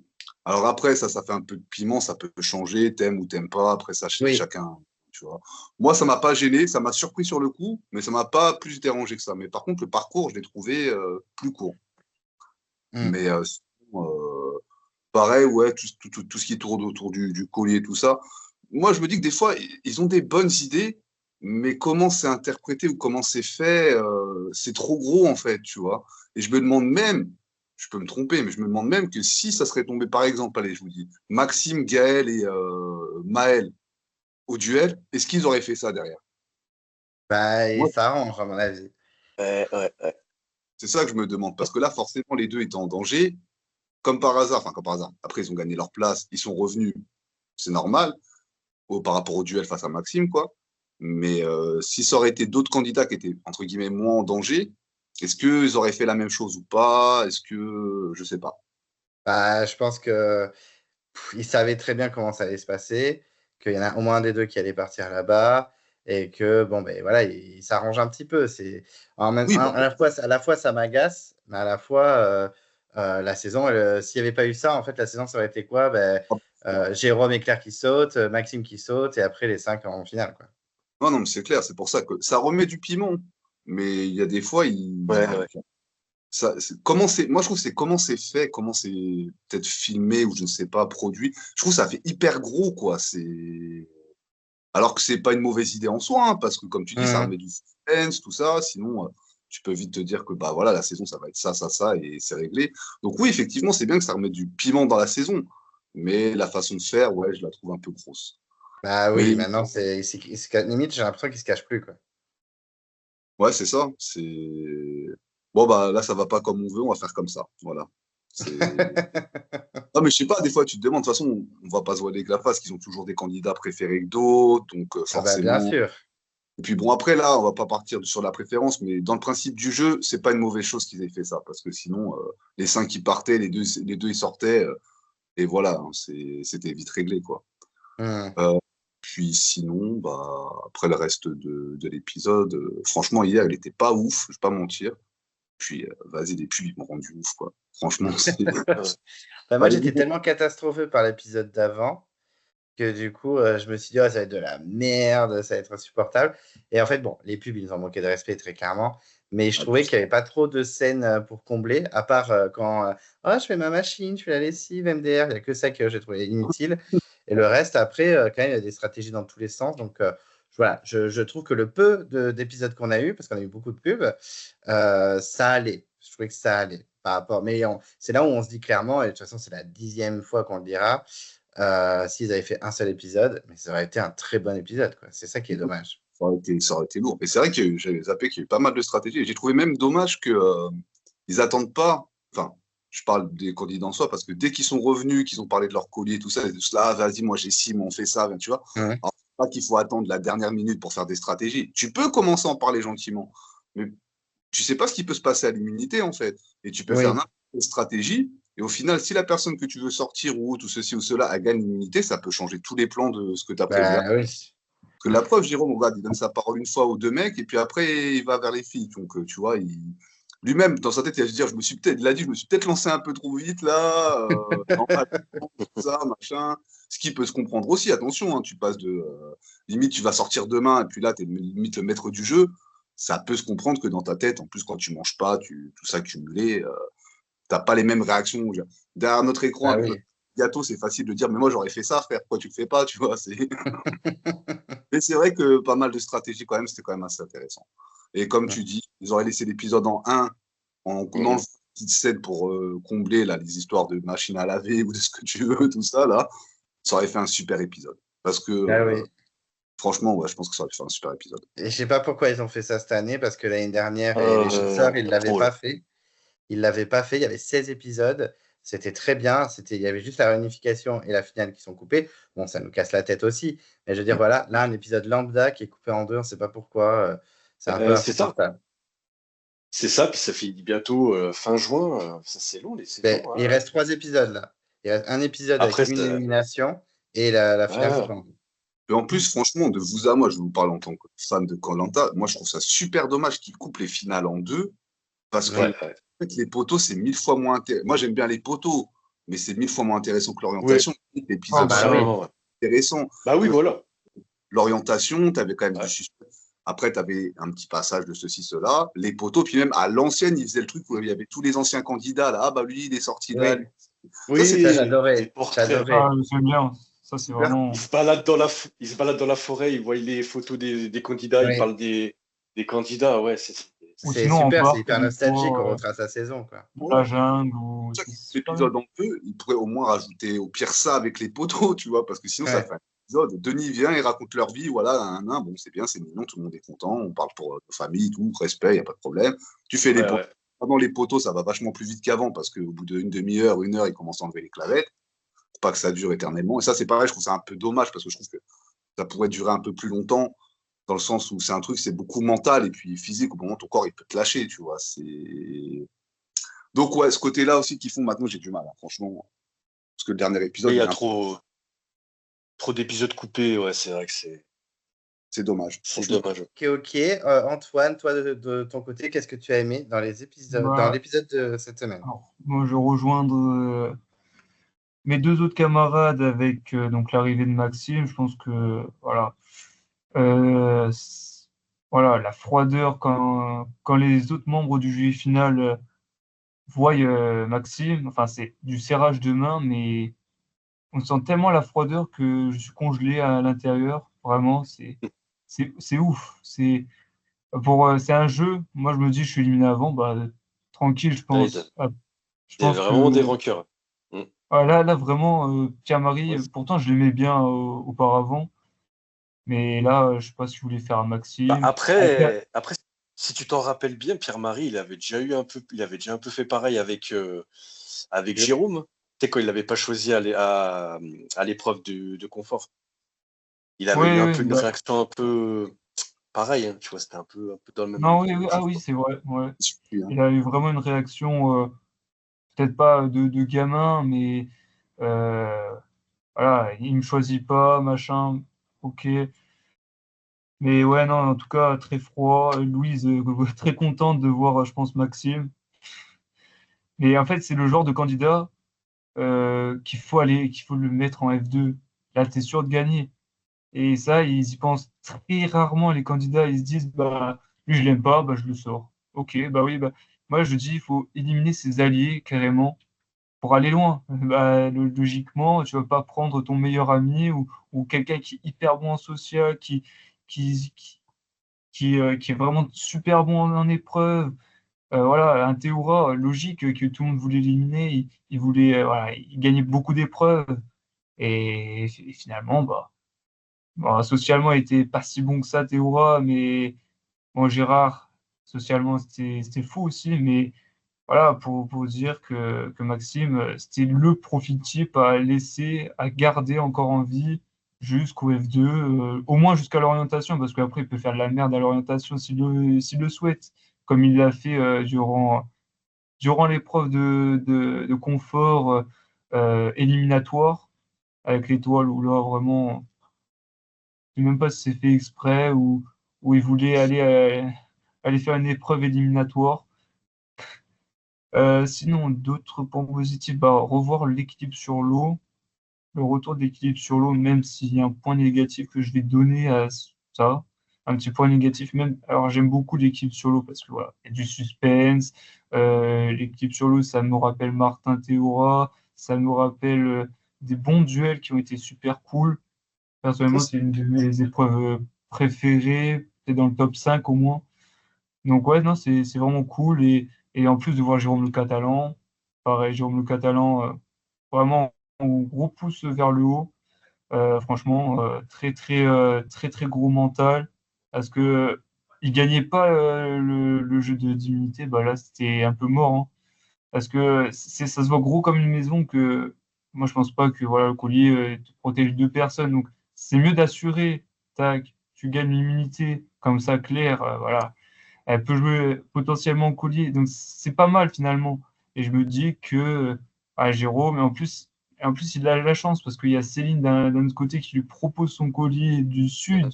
Alors après, ça fait un peu de piment, ça peut changer, t'aimes ou t'aimes pas. Après, ça, Oui. chacun, tu vois. Moi, ça m'a pas gêné, ça m'a surpris sur le coup, mais ça m'a pas plus dérangé que ça. Mais par contre, le parcours, je l'ai trouvé plus court. Mm. Mais sinon, pareil, ouais, tout ce qui tourne autour du collier, tout ça. Moi, je me dis que des fois, ils ont des bonnes idées, mais comment c'est interprété ou comment c'est fait, c'est trop gros, en fait, tu vois. Et je me demande même, je peux me tromper, mais je me demande même que si ça serait tombé, par exemple, allez, je vous dis, Maxime, Gaël et Maël au duel, est-ce qu'ils auraient fait ça derrière? Bah, et Moi, ça arrange, à mon avis. Ouais. c'est ça que je me demande, parce que là, forcément, les deux étaient en danger, comme par hasard, enfin, comme par hasard. Après, ils ont gagné leur place, ils sont revenus, c'est normal. Par rapport au duel face à Maxime, quoi. Mais si ça aurait été d'autres candidats qui étaient, entre guillemets, moins en danger, est-ce qu'ils auraient fait la même chose ou pas? Est-ce que. Je sais pas. Bah, je pense que ils savaient très bien comment ça allait se passer, qu'il y en a au moins un des deux qui allait partir là-bas, et que bon ben voilà, il s'arrange un petit peu. C'est Oui, bah, à la fois ça m'agace, mais à la fois la saison, s'il n'y avait pas eu ça, en fait la saison ça aurait été quoi? Ben, Jérôme et Claire qui sautent, Maxime qui saute, et après les cinq en finale quoi. non, non, mais c'est clair, c'est pour ça que ça remet du piment. Mais il y a des fois, Ouais. moi je trouve que c'est comment c'est fait, comment c'est peut-être filmé ou je ne sais pas, produit. Je trouve que ça fait hyper gros, quoi. Alors que c'est pas une mauvaise idée en soi, hein, parce que comme tu dis, ça remet du suspense, tout ça. Sinon, tu peux vite te dire que bah voilà, la saison, ça va être ça, et c'est réglé. Donc oui, effectivement, c'est bien que ça remette du piment dans la saison. Mais la façon de faire, ouais, je la trouve un peu grosse. Bah Mais oui, maintenant, limite, j'ai l'impression qu'il se cache plus, quoi. ouais, c'est ça. Bon, bah là, ça va pas comme on veut, on va faire comme ça. Voilà. Non, mais je sais pas, des fois, tu te demandes, de toute façon, on va pas se voiler avec la face, qu'ils ont toujours des candidats préférés que d'autres, donc Ah bah bien forcément. sûr. Et puis bon, après, là, on va pas partir sur la préférence, mais dans le principe du jeu, c'est pas une mauvaise chose qu'ils aient fait ça, parce que sinon, les 5 ils partaient, les deux ils sortaient, et voilà, hein, c'était vite réglé, quoi. Puis sinon, bah, après le reste de l'épisode, franchement, hier, il était pas ouf, je vais pas mentir. Puis, vas-y, les pubs, ils m'ont rendu ouf, quoi. Franchement, Bah, moi, j'étais tellement catastrophé par l'épisode d'avant que du coup, je me suis dit, oh, ça va être de la merde, ça va être insupportable. Et en fait, bon, les pubs, ils nous ont manqué de respect, très clairement. Mais je trouvais qu'il n'y avait pas trop de scènes pour combler, à part quand oh, je fais ma machine, je fais la lessive, MDR, il n'y a que ça que j'ai trouvé inutile. Et le reste, après, quand même, il y a des stratégies dans tous les sens. Donc, voilà, je trouve que le peu d'épisodes qu'on a eu, parce qu'on a eu beaucoup de pubs, ça allait. Je trouvais que ça allait par rapport. Mais c'est là où on se dit clairement, et de toute façon, c'est la 10e fois qu'on le dira, s'ils avaient fait un seul épisode, mais ça aurait été un très bon épisode, quoi. C'est ça qui est dommage. ça aurait été lourd. Et c'est vrai que j'avais zappé qu'il y a eu pas mal de stratégies. Et j'ai trouvé même dommage que ils attendent pas. Enfin, je parle des candidats en soi, parce que dès qu'ils sont revenus, qu'ils ont parlé de leur collier, tout ça, ils disent là, vas-y, moi j'ai ci, moi on fait ça, tu vois. Ouais. Alors, c'est pas qu'il faut attendre la dernière minute pour faire des stratégies. Tu peux commencer à en parler gentiment, mais tu sais pas ce qui peut se passer à l'immunité, en fait. Et tu peux faire n'importe quelle stratégie. Et au final, si la personne que tu veux sortir ou tout ceci ou cela a gagné l'immunité, ça peut changer tous les plans de ce que tu as prévu. Bah, oui. Parce que la preuve, Jérôme, regarde, il donne sa parole une fois aux deux mecs, et puis après, il va vers les filles. Donc, tu vois, lui-même, dans sa tête, il a dit, il a dit, je me suis peut-être lancé un peu trop vite là, tout ça, machin. Ce qui peut se comprendre aussi, attention, hein, tu passes limite, tu vas sortir demain, et puis là, tu es limite le maître du jeu. Ça peut se comprendre que dans ta tête, en plus, quand tu manges pas, tout ça cumulé, t'as pas les mêmes réactions. Derrière notre écran, avec notre gâteau, c'est facile de dire, mais moi, j'aurais fait ça, frère, pourquoi tu le fais pas, tu vois. Mais c'est vrai que pas mal de stratégies, quand même, c'était quand même assez intéressant. Et comme tu dis, ils auraient laissé l'épisode en 1, en enlevant une petite scène pour combler là, les histoires de machine à laver ou de ce que tu veux, tout ça, là, ça aurait fait un super épisode. Parce que, franchement, ouais, je pense que ça aurait fait un super épisode. Et je sais pas pourquoi ils ont fait ça cette année, parce que l'année dernière, les chasseurs, ils l'avaient pas fait. Ils l'avaient pas fait, il y avait 16 épisodes. C'était très bien. Il y avait juste la réunification et la finale qui sont coupées. Bon, ça nous casse la tête aussi. Mais je veux dire, voilà, là, un épisode lambda qui est coupé en deux, on ne sait pas pourquoi. C'est un peu insupportable. C'est ça, puis ça finit bientôt fin juin. Ça, c'est long, les saisons. Il reste 3 épisodes, là. Il reste un épisode avec une élimination et la finale. Et en plus, franchement, de vous à moi, je vous parle en tant que fan de Koh-Lanta, moi, je trouve ça super dommage qu'ils coupent les finales en deux, parce que en fait, les poteaux, c'est 1000 fois moins intéressant. Moi, j'aime bien les poteaux, mais c'est 1000 fois moins intéressant que l'orientation. L'épisode intéressant. Bah oui, voilà. L'orientation, tu avais quand même du suspense. Après, tu avais un petit passage de ceci, cela. Les poteaux, puis même à l'ancienne, ils faisaient le truc où il y avait tous les anciens candidats. Là, ah bah lui, il est sorti là. Oui, ça, j'adorais. J'aime bien. Ça, c'est vraiment. Ils se baladent dans la forêt, ils voient les photos des candidats, ils parlent des candidats. Ouais, c'est super, c'est hyper nostalgique, on retrace la saison. Quoi. La jungle ou. L'épisode en deux, il pourrait au moins rajouter au pire ça avec les poteaux, tu vois, parce que sinon ça fait un épisode. Denis vient, ils racontent leur vie, voilà, bon, c'est bien, c'est mignon, tout le monde est content, on parle pour nos familles, tout, respect, il n'y a pas de problème. Tu fais les poteaux. Pendant les poteaux, ça va vachement plus vite qu'avant, parce qu'au bout d'une demi-heure, 1 heure, ils commencent à enlever les clavettes. Pas que ça dure éternellement. Et ça, c'est pareil, je trouve ça un peu dommage, parce que je trouve que ça pourrait durer un peu plus longtemps, dans le sens où c'est un truc, c'est beaucoup mental, et puis physique, au moment ton corps, il peut te lâcher, tu vois. Donc, ouais, ce côté-là aussi qu'ils font maintenant, j'ai du mal, hein, franchement. Parce que le dernier épisode. Il y a trop d'épisodes coupés, ouais, c'est vrai que c'est dommage. C'est dommage. Ok. Antoine, toi, de ton côté, qu'est-ce que tu as aimé dans l'épisode de cette semaine? Alors, moi, je vais rejoindre mes 2 autres camarades avec donc l'arrivée de Maxime. Je pense que voilà, la froideur quand les autres membres du jury final voient Maxime, enfin, c'est du serrage de main, mais on sent tellement la froideur que je suis congelé à l'intérieur. Vraiment, c'est ouf. C'est un jeu. Moi, je me dis, je suis éliminé avant, bah, tranquille, je Ah, pense. Ah, je il y a pense vraiment des que rancœurs. Mm. là, vraiment, Pierre-Marie, Ouais. pourtant, je l'aimais bien auparavant, mais là, je sais pas si je voulais faire un Bah, Maxime. après, si tu t'en rappelles bien, Pierre-Marie, il avait déjà un peu fait pareil avec Jérôme. Tu sais, quand il l'avait pas choisi à l'épreuve de confort. Il avait eu Oui, un oui, peu une bah, réaction un peu pareil, hein, tu vois, c'était un peu dans le même non, oui, oui, ah objectif, oui, quoi. c'est vrai. Ouais. Suffit, hein. Il a eu vraiment une réaction, peut-être pas de gamin, mais voilà, il me choisit pas, machin, ok. Mais ouais, non, en tout cas, très froid. Louise, très contente de voir, je pense, Maxime. Mais en fait, c'est le genre de candidat qu'il faut le mettre en F2. Là, tu es sûr de gagner. Et ça, ils y pensent très rarement, les candidats. Ils se disent, bah, lui, je l'aime pas, bah, je le sors. Ok, bah oui, bah, moi, je dis, il faut éliminer ses alliés, carrément, pour aller loin. Bah, logiquement, tu vas pas prendre ton meilleur ami ou quelqu'un qui est hyper bon en social, qui, qui, qui est vraiment super bon en épreuve. Voilà, un Théoura, logique que tout le monde voulait éliminer. Il voulait, voilà, il gagnait beaucoup d'épreuves. Et finalement, bah, bon, socialement, il était pas si bon que ça, Théoura, mais bon, Gérard, socialement, c'était fou aussi. Mais voilà, pour dire que Maxime, c'était le profil type à laisser, à garder encore en vie jusqu'au F2, au moins jusqu'à l'orientation, parce qu'après, il peut faire de la merde à l'orientation s'il le souhaite, comme il l'a fait durant l'épreuve de confort éliminatoire avec l'étoile, où là, vraiment, je sais même pas si c'est fait exprès ou il voulait aller faire une épreuve éliminatoire. Sinon, d'autres points positifs, bah, revoir l'équilibre sur l'eau, le retour d'équilibre sur l'eau, même s'il y a un point négatif que je vais donner à ça, un petit point négatif même. Alors, j'aime beaucoup l'équilibre sur l'eau parce que voilà, il y a du suspense. L'équilibre sur l'eau, ça me rappelle Martin Théoura, ça me rappelle des bons duels qui ont été super cool. Personnellement, c'est une de mes épreuves préférées, peut-être dans le top 5 au moins. Donc ouais, non, c'est vraiment cool. Et en plus de voir Jérôme Le Catalan, pareil, Jérôme Le Catalan, vraiment, on gros pouce vers le haut. Franchement, très gros mental. Parce que il gagnait pas le jeu de d'immunité, bah là, c'était un peu mort, hein. Parce que ça se voit gros comme une maison que moi, je pense pas que voilà, le collier te protège deux personnes. Donc, c'est mieux d'assurer, tac, tu gagnes l'immunité, comme ça, Claire, voilà elle peut jouer potentiellement au collier. Donc c'est pas mal finalement. Et je me dis que Jérôme, et en plus il a la chance parce qu'il y a Céline d'un autre côté qui lui propose son collier du sud.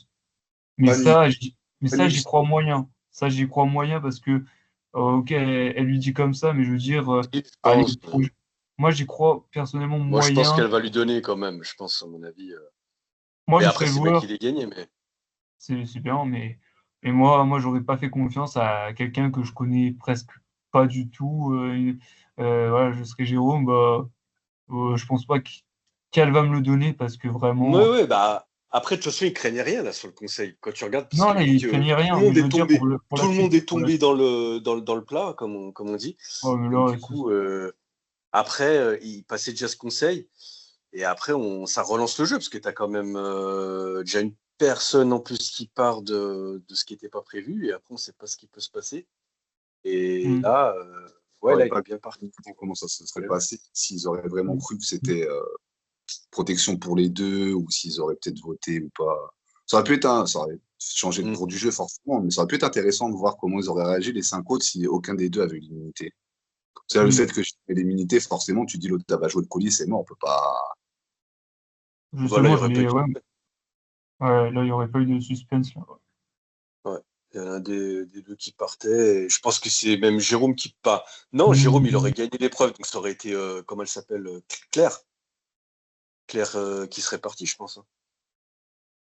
Mais Fanny, ça, Fanny, j'y crois moyen. Ça, j'y crois moyen parce que, ok, elle lui dit comme ça, mais je veux dire, Je allez, pense, moi, j'y crois personnellement moi, je pense moyen. qu'elle va lui donner quand même, je pense, à mon avis. Moi, Mais je après, serais c'est bien joueur, qu'il ait gagné, mais c'est bien, mais moi, j'aurais pas fait confiance à quelqu'un que je connais presque pas du tout. Voilà, je serais Jérôme, bah, je pense pas qu'elle va me le donner parce que ouais, vraiment, ouais, bah après, de toute façon, il craignait rien là sur le conseil. Quand tu regardes, parce non, qu'il là, a dit il que craignait tout rien, le mais monde je est veux dire tombé, pour tout la le monde suite, est pour la tombé suite. dans le plat, comme on dit. Ouais, mais Donc là, du coup, après, il passait déjà ce conseil. Et après, ça relance le jeu, parce que tu as quand même déjà une personne en plus qui part de ce qui n'était pas prévu, et après, on ne sait pas ce qui peut se passer. Et hmm. là, ouais, j'aurais là, il pas est bien parti. compris comment ça se serait Ouais. passé s'ils auraient vraiment cru que c'était protection pour les deux ou s'ils auraient peut-être voté ou pas. Ça aurait changé le Mm. cours du jeu forcément, mais ça aurait pu être intéressant de voir comment ils auraient réagi les cinq autres si aucun des deux avait eu l'immunité. C'est là le Hmm. fait que j'ai l'immunité, forcément, tu dis l'autre va jouer le collier, c'est mort, on peut pas. Voilà, il Justement, n'y aurait pas eu de... ouais, là, il n'y aurait pas eu de suspense, là. Ouais. Il y en a un des deux qui partait, et je pense que c'est même Jérôme qui part. Non, Jérôme, il Hmm. aurait gagné l'épreuve, donc ça aurait été, comment elle s'appelle, Claire. Claire qui serait partie, je pense, hein.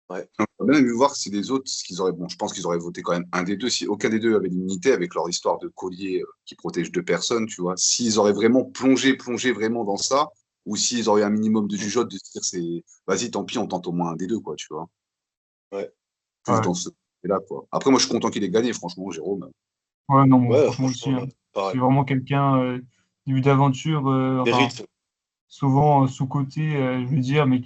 J'aurais bien aimé voir si les autres, je pense qu'ils auraient voté quand même un des deux, si aucun des deux avait l'immunité avec leur histoire de collier qui protège deux personnes, tu vois. S'ils auraient vraiment plongé vraiment dans ça, ou s'ils auraient un minimum de jugeote de se dire vas-y, tant pis, on tente au moins un des deux, quoi, tu vois. Ouais. Plus dans ce là, quoi. Après, moi, je suis content qu'il ait gagné, franchement, Jérôme. Ouais, non, moi, Ouais, franchement aussi, franchement, c'est vraiment quelqu'un début d'aventure, mérite. souvent sous-coté, je veux dire, mais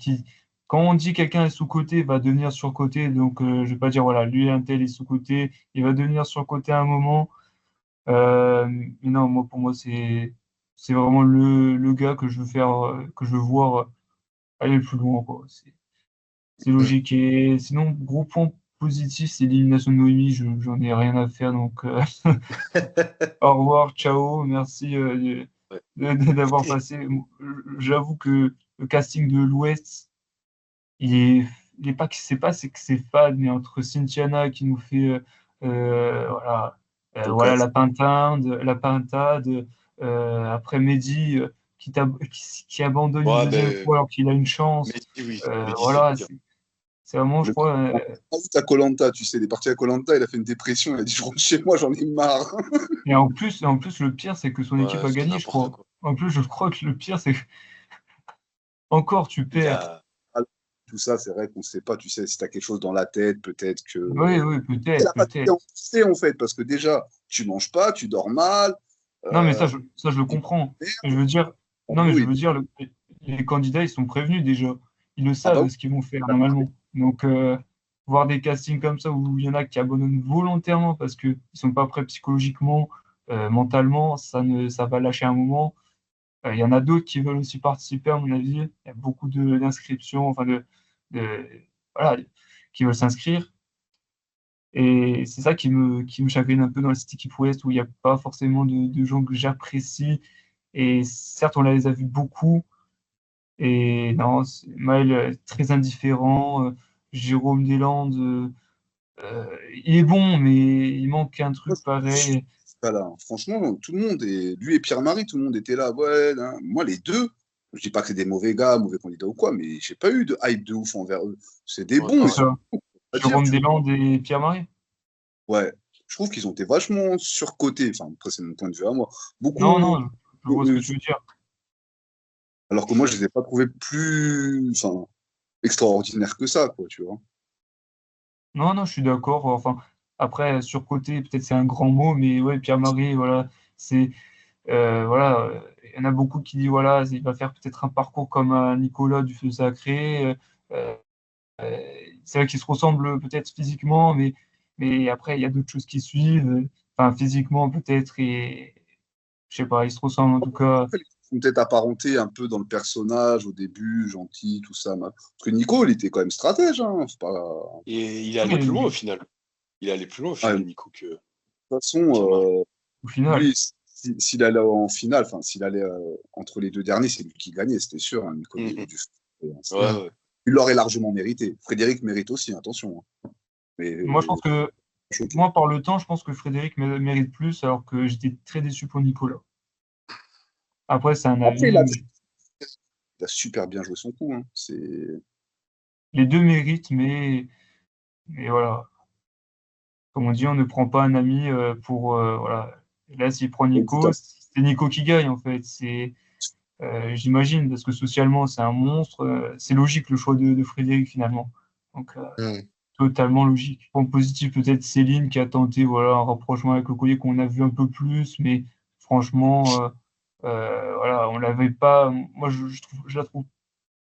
quand on dit quelqu'un est sous-coté, va devenir surcoté. Donc, je vais pas dire, voilà, lui, un tel est sous-coté, il va devenir surcoté à un moment. Mais non, pour moi, c'est vraiment le gars que je veux que je veux voir aller le plus loin, quoi. C'est logique. Et sinon, gros point positif, c'est l'élimination de Noémie. J'en ai rien à faire. Donc, au revoir, ciao. Merci Ouais. d'avoir passé. J'avoue que le casting de l'Ouest, il est pas que c'est que c'est fade, mais entre Cynthiana qui nous fait voilà, voilà la pintade, après Mehdi qui abandonne une Ouais, deuxième fois alors qu'il a une chance. Mehdi, oui. Mehdi, c'est le Voilà, pire. c'est vraiment, je crois. À koh tu sais, il est parti à koh il a fait une dépression, il a dit je rentre chez moi, j'en ai marre. Et en plus, le pire, c'est que son équipe Ouais, a c'est gagné, je n'importe crois. quoi. En plus, je crois que le pire, c'est que encore tu Il y perds. a... Tout ça, c'est vrai qu'on ne sait pas, tu sais, si tu as quelque chose dans la tête, peut-être que. Oui, Elle peut-être, n'a pas peut-être. été en fait, parce que déjà, tu manges pas, tu dors mal. Non, mais Euh, ça, je le comprends. Mais je veux dire, en non, mais gros, je veux dire, les candidats, ils sont prévenus déjà. Ils le ah bah savent oui, ce qu'ils vont faire normalement. Donc, voir des castings comme ça où il y en a qui abandonnent volontairement parce qu'ils ne sont pas prêts psychologiquement, mentalement, ça va lâcher un moment. Il y en a d'autres qui veulent aussi participer, à mon avis. Il y a beaucoup d'inscriptions, enfin de- voilà, qui veulent s'inscrire. Et c'est ça qui me chagrine un peu dans le City Keep West, où il n'y a pas forcément de gens que j'apprécie. Et certes, on les a vus beaucoup. Et non, Maël très indifférent. Jérôme Deslandes, il est bon, mais il manque un moi, truc pareil. pas là. Franchement, tout le monde, lui et Pierre-Marie, tout le monde était là. Ouais, hein. Moi, les deux, je dis pas que c'est des mauvais gars, mauvais candidats ou quoi, mais j'ai pas eu de hype de ouf envers eux. C'est des Ouais, bons, C'est ils sont pareil. ça. bons, à dire, Jérôme tu vois. Deslandes et Pierre-Marie. Ouais, je trouve qu'ils ont été vachement surcotés. Enfin, après, c'est mon point de vue à moi. Non, Beaucoup. non, je vois ce que tu veux dire. Alors que moi, je les ai pas trouvés plus extraordinaires que ça, quoi, tu vois. Non, non, je suis d'accord. Enfin, après, surcoté, peut-être c'est un grand mot, mais ouais, Pierre-Marie, voilà, c'est voilà, il y en a beaucoup qui disent voilà, il va faire peut-être un parcours comme un Nicolas du Feu Sacré. Euh, c'est vrai qu'ils se ressemblent peut-être physiquement, mais après, il y a d'autres choses qui suivent. Enfin, physiquement, peut-être, et je sais pas, ils se ressemblent en tout cas. Après, ils sont peut-être apparentés un peu dans le personnage au début, gentil, tout ça. Parce que Nico, il était quand même stratège, hein. C'est pas... De Et il est allé Ouais, plus loin au final. Il est allé plus loin au toute final, Nico, que façon, Pierre-Marie. au final. lui, s'il allait en finale, enfin, s'il allait entre les deux derniers, c'est lui qui gagnait, c'était sûr, hein, Nico Mhm. C'était- Ouais. Il l'aurait largement mérité. Frédéric mérite aussi, attention, hein. Mais Moi, je pense que, choqué. moi, par le temps, je pense que Frédéric mérite plus, alors que j'étais très déçu pour Nicolas. Après, c'est un Après, avis, mais il a super bien joué son coup, hein. les deux méritent, mais voilà. Comme on dit, on ne prend pas un ami pour. Voilà. Et là, s'il prend Nico, c'est Nico qui gagne, en fait. J'imagine, parce que socialement, c'est un monstre. C'est logique le choix de Frédéric, finalement. Donc, totalement logique. Point positif, peut-être Céline qui a tenté voilà, un rapprochement avec le collier qu'on a vu un peu plus, mais franchement, voilà, on l'avait pas. Moi, je la trouve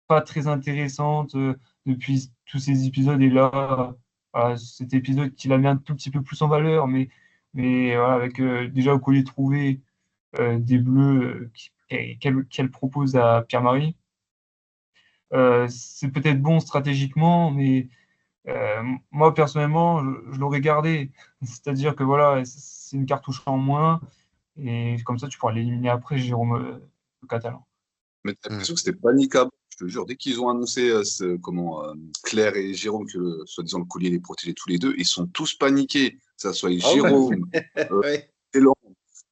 pas très intéressante depuis tous ces épisodes. Et là, voilà, cet épisode qui la met un tout petit peu plus en valeur, mais voilà, avec déjà au collier trouvé des bleus qu'elle propose à Pierre-Marie. C'est peut-être bon stratégiquement, mais moi personnellement, je l'aurais gardé. C'est-à-dire que voilà, c'est une cartouche en moins, et comme ça, tu pourras l'éliminer après, Jérôme le Catalan. Mais t'as l'impression que c'était paniquable. Je te jure, dès qu'ils ont annoncé Claire et Jérôme que soi-disant le collier les protégeait tous les deux, ils sont tous paniqués. Que ça soit Ah oui. Jérôme, Ouais. Elan,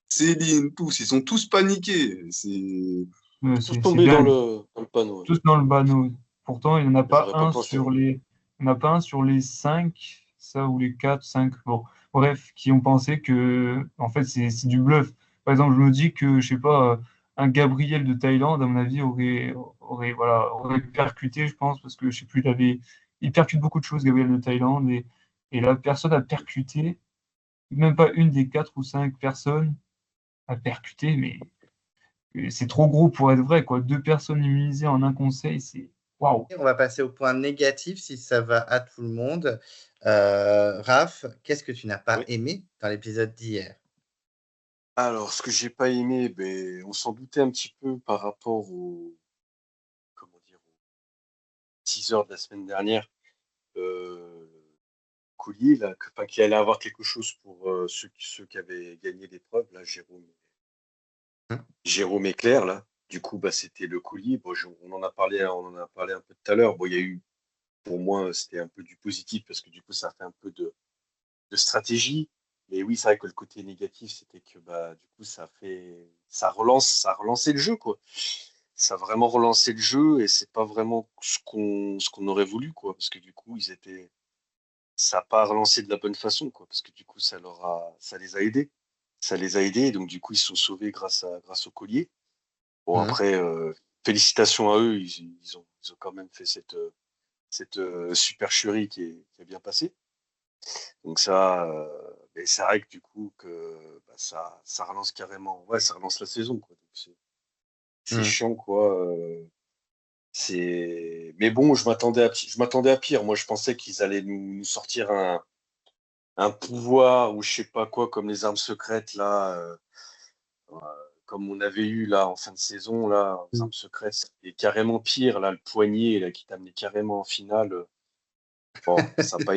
Céline, tous, ils sont tous paniqués. Tous C'est tombés dingue. dans le panneau. Tous dans le panneau. Pourtant, il n'y en a pas J'aurais pas un pensé. sur les. on n'a pas un sur les 5, ça, ou les 4, 5, bon, bref, qui ont pensé que, en fait, c'est du bluff. Par exemple, je me dis que, je sais pas, un Gabriel de Thaïlande, à mon avis, aurait percuté, je pense, parce que, je sais plus, il percute beaucoup de choses, Gabriel de Thaïlande, et la personne a percuté, même pas une des 4 ou 5 personnes a percuté, mais c'est trop gros pour être vrai, quoi. 2 personnes immunisées en un conseil, c'est waouh. On va passer au point négatif si ça va à tout le monde. Raph, qu'est-ce que tu n'as pas aimé dans l'épisode d'hier? Alors, ce que j'ai pas aimé, ben, on s'en doutait un petit peu par rapport au teaser de la semaine dernière. Collier, là, qu'il allait avoir quelque chose pour ceux qui avaient gagné l'épreuve, là, Jérôme et Claire, là. Du coup, bah, c'était le collier. Bon, on en a parlé un peu tout à l'heure. Bon, il y a eu, pour moi, c'était un peu du positif parce que du coup, ça fait un peu de stratégie. Mais oui, c'est vrai que le côté négatif, c'était que bah, du coup, ça a relancé le jeu, quoi. Ça a vraiment relancé le jeu et c'est pas vraiment ce qu'on aurait voulu, quoi. Parce que du coup, ça n'a pas relancé de la bonne façon, quoi. Parce que du coup, ça les a aidés. Ça les a aidés, et donc du coup, ils sont sauvés grâce au collier. Bon, après, félicitations à eux, ils ont quand même fait cette supercherie qui a bien passé. Donc ça, mais c'est vrai que du coup, bah, ça relance carrément, ouais, ça relance la saison, quoi. Donc c'est chiant, quoi. Mais bon, je m'attendais à pire. Moi, je pensais qu'ils allaient nous sortir un pouvoir ou je sais pas quoi, comme les armes secrètes, là. Comme on avait eu là en fin de saison, là, aux armes secrètes, et carrément pire, là, le poignet là, qui t'amenait carrément en finale. Bon, ça n'a pas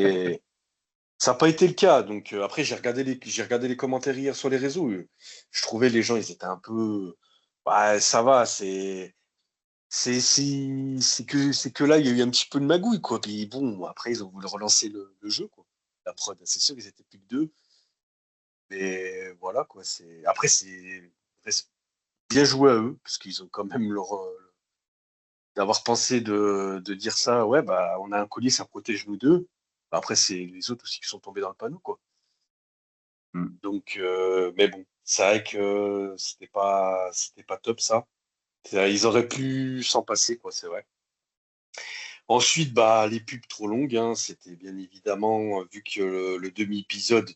été le cas. Donc après, j'ai regardé les commentaires hier sur les réseaux. Je trouvais les gens, ils étaient un peu. Bah, ça va, c'est que là, il y a eu un petit peu de magouille, quoi. Puis bon, après, ils ont voulu relancer le jeu, quoi. La prod, c'est sûr qu'ils étaient plus que deux. Mais voilà, quoi. Après, c'est bien joué à eux, parce qu'ils ont quand même d'avoir pensé de dire ça. Ouais, bah, on a un collier, ça protège nous deux. Bah, après, c'est les autres aussi qui sont tombés dans le panneau, quoi. Donc, mais bon, c'est vrai que c'était pas top, ça. Ils auraient pu s'en passer, quoi, c'est vrai. Ensuite, bah, les pubs trop longues, hein, c'était bien évidemment, vu que le demi-épisode,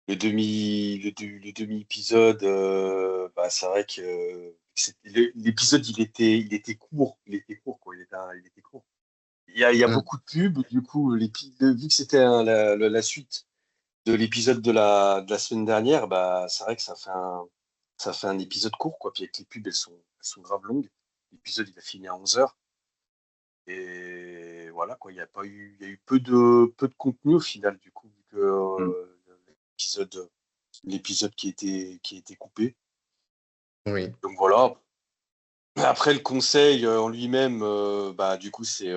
le demi-épisode, bah, c'est vrai que l'épisode, il était court, quoi, il était court. Il y a beaucoup de pubs, du coup, vu que c'était la suite de l'épisode de la semaine dernière, bah, c'est vrai que ça fait un épisode court, quoi. Puis avec les pubs, elles sont grave longues. L'épisode, il a fini à 11h. Et voilà, quoi. Il y a eu peu de contenu au final, du coup, vu que l'épisode qui a été coupé. Oui. Donc voilà. Après, le conseil en lui-même, bah, du coup, c'est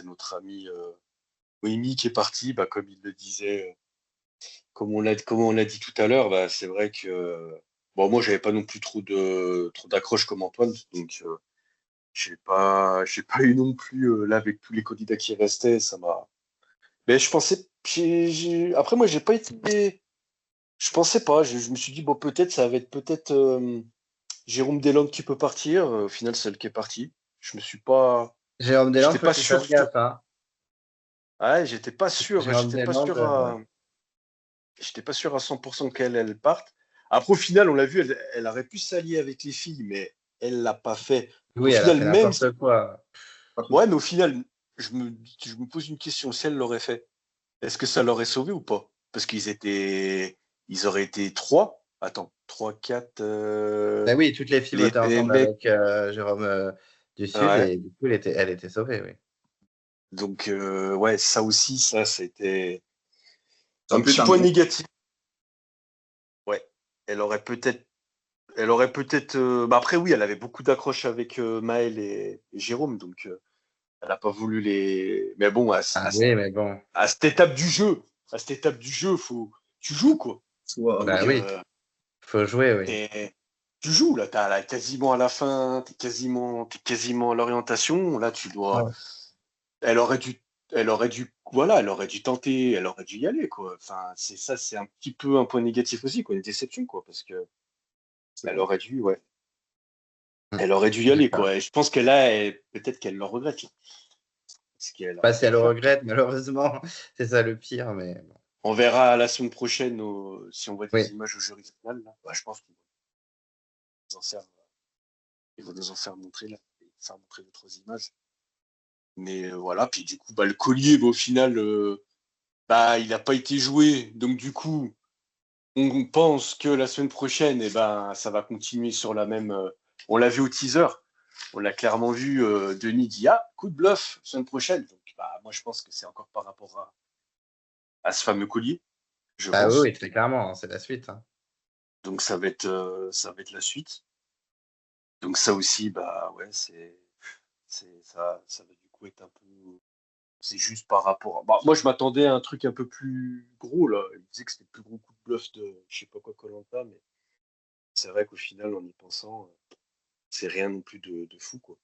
notre ami Noémie qui est parti, bah, comme il le disait. Comme on l'a dit tout à l'heure, bah, c'est vrai que bon, moi, j'avais pas non plus trop d'accroche comme Antoine, donc j'ai pas eu non plus là avec tous les candidats qui restaient, ça m'a. Mais je pensais, après moi, j'ai pas été, je pensais pas, je me suis dit bon peut-être ça va être peut-être Jérôme Deslandes qui peut partir, au final c'est elle qui est partie. Je me suis pas, Jérôme Deslandes, j'étais faut pas que tu sûr. fasses gaffe, hein. Ouais, Jérôme Deslandes, j'étais pas sûr à 100% qu'elle parte. Après, au final, on l'a vu, elle aurait pu s'allier avec les filles, mais elle l'a pas fait. Au oui, elle a final, fait même. n'importe quoi. Ouais, mais au final, je me pose une question. Si elle l'aurait fait, est-ce que ça l'aurait sauvé ou pas? Parce ils auraient été trois. Attends, trois, quatre. Ben oui, toutes les filles Les votaient ensemble mecs. avec Jérôme du Sud Ouais. et du coup, elle était sauvée, oui. Donc, ouais, ça aussi, c'était Ça un peut être petit un point bon. négatif. Ouais, elle aurait peut-être. Bah après, oui, elle avait beaucoup d'accroches avec Maël et Jérôme, donc elle n'a pas voulu les. Mais bon, Oui, mais bon. à cette étape du jeu, tu joues, quoi. Soit, Bah Donc, oui, faut jouer, oui. tu joues, là, t'as là, quasiment à la fin, t'es quasiment à l'orientation. Là, tu dois. Ouais. Elle aurait dû elle aurait dû, voilà, elle aurait dû tenter, elle aurait dû y aller, quoi. Enfin, c'est un petit peu un point négatif aussi, quoi, une déception, quoi, parce que elle aurait dû, ouais, elle aurait dû y aller, D'accord. quoi. Et je pense que là, peut-être qu'elle le regrette, là, parce qu'elle Pas aurait si dû elle le faire. regrette, malheureusement. C'est ça le pire, mais bon. On verra la semaine prochaine si on voit des Oui. images au jury final, là. Bah, je pense qu'ils vont nous en faire, ils vont nous en faire montrer, là, et faire montrer d'autres images. Mais voilà, puis du coup, bah, le collier, bah, au final, bah, il n'a pas été joué. Donc du coup, on pense que la semaine prochaine, eh ben, ça va continuer sur la même. On l'a vu au teaser, on l'a clairement vu. Denis dit ah, coup de bluff, semaine prochaine. Donc bah, moi, je pense que c'est encore par rapport à ce fameux collier, je Ah oui, pense. oui, très clairement, hein, c'est la suite. Hein. Donc ça va être la suite. Donc ça aussi, bah ouais, ça va du coup être un peu. C'est juste par rapport. Bah, moi, je m'attendais à un truc un peu plus gros, là. Il disait que c'était le plus gros coup de bluff de je sais pas quoi Koh-Lanta, mais c'est vrai qu'au final, en y pensant, c'est rien non plus de fou, quoi.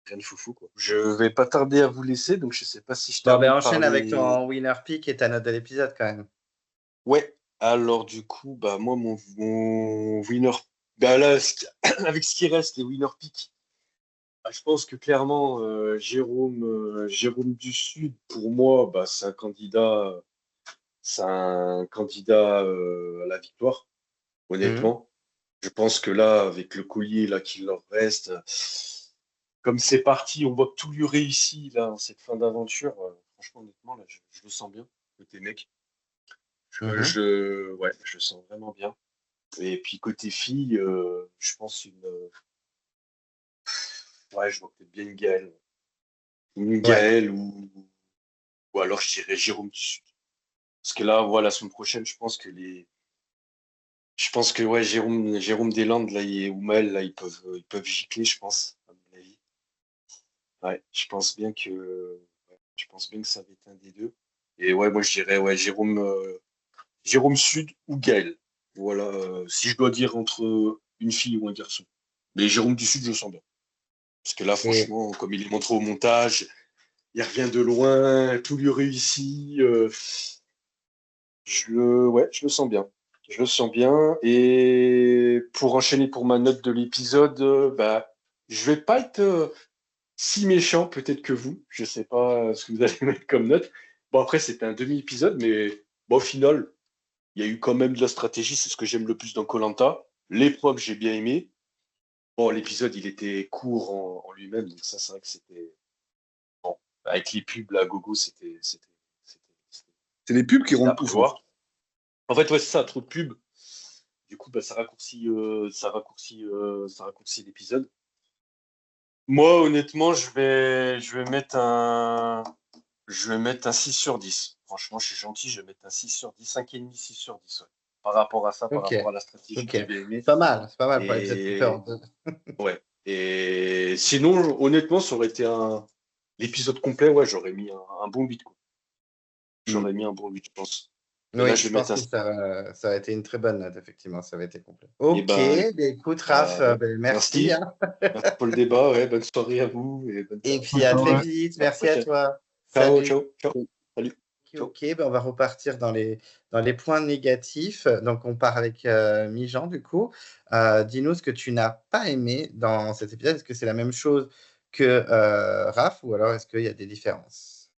Rien de foufou, quoi. Je vais pas tarder à vous laisser, donc je sais pas si je Bon, ben termine par enchaîne avec les. ton winner pick et ta note de l'épisode quand même. Ouais. Alors du coup, bah moi, mon winner. Bah là, avec ce qui reste, les winner pick. Bah, je pense que clairement, Jérôme du Sud, pour moi, bah, c'est un candidat. C'est un candidat à la victoire, Mhm. honnêtement. Je pense que là, avec le collier là qu'il leur reste, comme c'est parti, on voit que tout lui réussit là en cette fin d'aventure. Franchement, honnêtement, là, je le sens bien, côté mec. Mhm. Ouais, je le sens vraiment bien. Et puis côté fille, je pense ouais, je vois peut-être bien une Ouais. Gaëlle ou alors je dirais Jérôme du Sud. Parce que là, voilà, la semaine prochaine, je pense que ouais, Jérôme Deslandes là, ou Maël là, ils peuvent gicler, je pense, à mon avis. Ouais, je pense bien que ça va être un des deux. Et ouais, moi je dirais ouais, Jérôme Sud ou Gaël. Voilà, si je dois dire entre une fille ou un garçon. Mais Jérôme du Sud, je le sens bien. Parce que là, Et franchement, comme il est montré au montage, il revient de loin, tout lui réussit. Je le sens bien. Je le sens bien. Et pour enchaîner pour ma note de l'épisode, bah, je vais pas être si méchant peut-être que vous. Je sais pas ce que vous allez mettre comme note. Bon, après, c'était un demi-épisode, mais bon, au final, il y a eu quand même de la stratégie. C'est ce que j'aime le plus dans koh. L'épreuve, j'ai bien aimé. Bon, l'épisode, il était court en lui-même, donc ça, c'est vrai que c'était. Bon, avec les pubs, là, gogo, c'était C'est les pubs qui à rendent ouf, en fait. prévoir. En fait, ouais, c'est ça, trop de pubs. Du coup, bah, ça raccourcit l'épisode. Moi, honnêtement, je vais mettre un 6 sur 10. Franchement, je suis gentil, je vais mettre un 6 sur 10, 5,5, 6 sur 10. Ouais. Par rapport à ça, par ok, rapport à la stratégie que ok. j'ai bien aimée. C'est pas mal pour l'épisode qui Et sort. ouais. Et sinon, honnêtement, ça aurait été l'épisode complet, ouais, j'aurais mis un bon 8, quoi. Mm. J'aurais mis un bon 8, je pense. Mais là, Oui, je je vais pense mettre un que 6. ça aurait été une très bonne note, effectivement, ça aurait été complet. Et Ok, ben, ben écoute, Raph, ouais. ben, merci. Merci. Hein. Merci pour le débat. Ouais, bonne soirée à vous et Et Bonne puis à très soirée. vite, à la merci à prochaine. toi. Ciao, Salut. ciao, ciao. Salut. Ok, Ciao. ok, ben on va repartir dans les points négatifs. Donc on part avec Mi-Jean, du coup. Dis-nous ce que tu n'as pas aimé dans cet épisode. Est-ce que c'est la même chose que Raph ou alors est-ce qu'il y a des différences?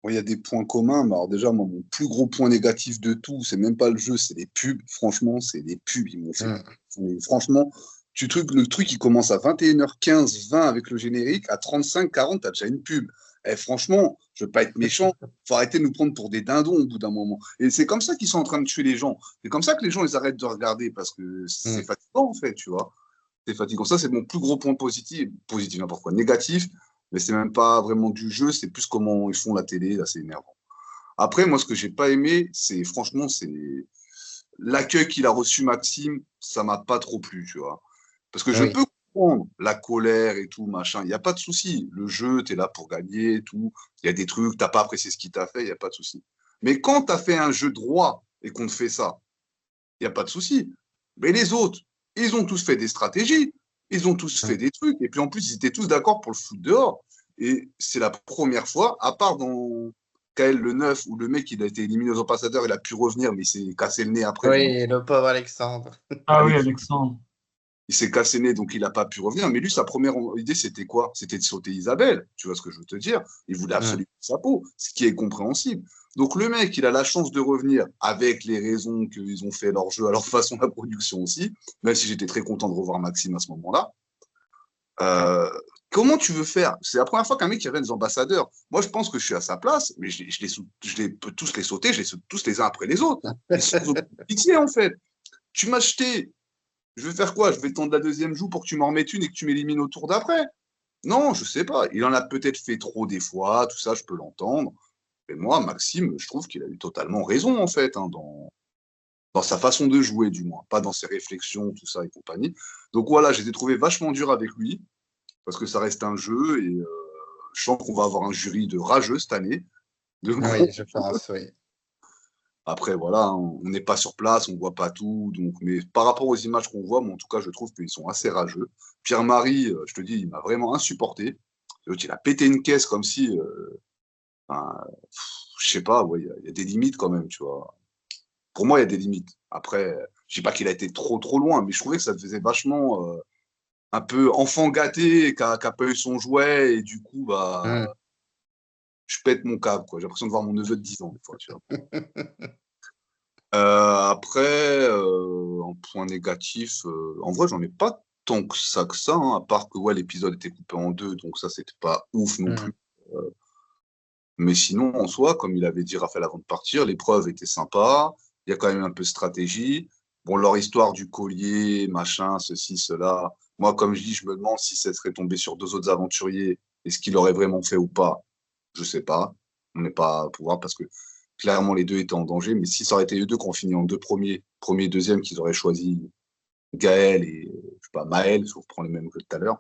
Bon, il y a des points communs, mais alors déjà, moi, mon plus gros point négatif de tout, c'est même pas le jeu, c'est les pubs. Franchement, c'est les pubs, ils m'ont fait. Hmm. Mais franchement, le truc, il commence à 21h15, 20 avec le générique, à 35, 40, t'as déjà une pub. Eh, franchement, je veux pas être méchant, faut arrêter de nous prendre pour des dindons au bout d'un moment. Et c'est comme ça qu'ils sont en train de tuer les gens. C'est comme ça que les gens, ils arrêtent de regarder, parce que c'est Hmm. fatigant, en fait, tu vois. C'est fatigant. Ça, c'est mon plus gros point positif, positif, n'importe quoi, négatif, mais c'est même pas vraiment du jeu, c'est plus comment ils font la télé, là, c'est énervant. Après, moi, ce que j'ai pas aimé, c'est franchement, c'est l'accueil qu'il a reçu Maxime, ça m'a pas trop plu, tu vois. Parce que je Oui. peux comprendre la colère et tout, machin, il n'y a pas de souci. Le jeu, tu es là pour gagner et tout. Il y a des trucs, t'as pas apprécié ce qu'il t'a fait, il n'y a pas de souci. Mais quand tu as fait un jeu droit et qu'on te fait ça, il n'y a pas de souci. Mais les autres, ils ont tous fait des stratégies, ils ont tous fait des trucs, et puis en plus, ils étaient tous d'accord pour le foutre dehors. Et c'est la première fois, à part dans KL le 9, où le mec il a été éliminé aux ambassadeurs, il a pu revenir, mais il s'est cassé le nez après. Oui, le pauvre Alexandre. Ah oui, Alexandre. Il s'est cassé le nez, donc il n'a pas pu revenir. Mais lui, sa première idée, c'était quoi? C'était de sauter Isabelle. Tu vois ce que je veux te dire? Il voulait absolument sa peau, ce qui est compréhensible. Donc le mec, il a la chance de revenir avec les raisons qu'ils ont fait leur jeu, à leur façon, la production aussi, même si j'étais très content de revoir Maxime à ce moment-là. Comment tu veux faire? C'est la première fois qu'un mec qui revient des ambassadeurs. Moi, je pense que je suis à sa place, mais je peux tous les sauter, je les saute tous les uns après les autres. Et sans aucune pitié, en fait. Tu m'as jeté. Je vais faire quoi? Je vais tendre la deuxième joue pour que tu m'en remettes une et que tu m'élimines au tour d'après? Non, je sais pas. Il en a peut-être fait trop des fois, tout ça, je peux l'entendre. Mais moi, Maxime, je trouve qu'il a eu totalement raison, en fait, hein, dans sa façon de jouer, du moins, pas dans ses réflexions, tout ça et compagnie. Donc voilà, j'ai trouvé vachement dur avec lui, parce que ça reste un jeu, et je sens qu'on va avoir un jury de rageux cette année. Oui, je pense, oui. Après, voilà, hein, on n'est pas sur place, on ne voit pas tout. Donc, mais par rapport aux images qu'on voit, moi, en tout cas, je trouve qu'ils sont assez rageux. Pierre-Marie, je te dis, il m'a vraiment insupporté. L'autre, il a pété une caisse comme si, je sais pas, ouais, il y a des limites quand même, tu vois. Pour moi, il y a des limites. Après, je sais pas qu'il a été trop loin, mais je trouvais que ça faisait vachement un peu enfant gâté, qui a pas eu son jouet, et du coup, bah, je pète mon câble, quoi. J'ai l'impression de voir mon neveu de 10 ans, des fois, tu vois. Après, en point négatif, en vrai, j'en ai pas tant que ça, hein, à part que ouais, l'épisode était coupé en deux, donc ça, c'était pas ouf non plus. Mais sinon, en soi, comme il avait dit Raphaël avant de partir, l'épreuve était sympa, il y a quand même un peu de stratégie. Bon, leur histoire du collier, machin, ceci, cela. Moi, comme je dis, je me demande si ça serait tombé sur deux autres aventuriers, est-ce qu'il aurait vraiment fait ou pas? Je sais pas. On n'est pas à pouvoir parce que clairement, les deux étaient en danger. Mais si ça aurait été eux deux qui ont fini en deux premiers, premier, deuxième, qu'ils auraient choisi Gaël et je sais pas, Maël, si on reprend les mêmes que tout à l'heure,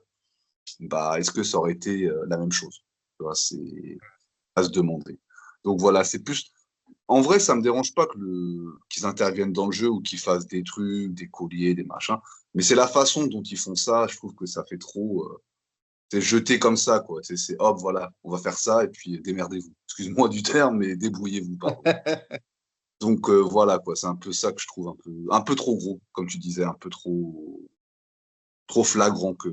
bah, est-ce que ça aurait été la même chose? Tu vois, c'est à se demander. Donc voilà, c'est plus. En vrai, ça me dérange pas qu'ils interviennent dans le jeu ou qu'ils fassent des trucs, des colliers, des machins. Mais c'est la façon dont ils font ça, je trouve que ça fait trop. C'est jeté comme ça, quoi. C'est hop, voilà, on va faire ça et puis démerdez-vous. Excuse-moi du terme, mais débrouillez-vous, pardon. Donc voilà, quoi. C'est un peu ça que je trouve un peu trop gros, comme tu disais, un peu trop flagrant que.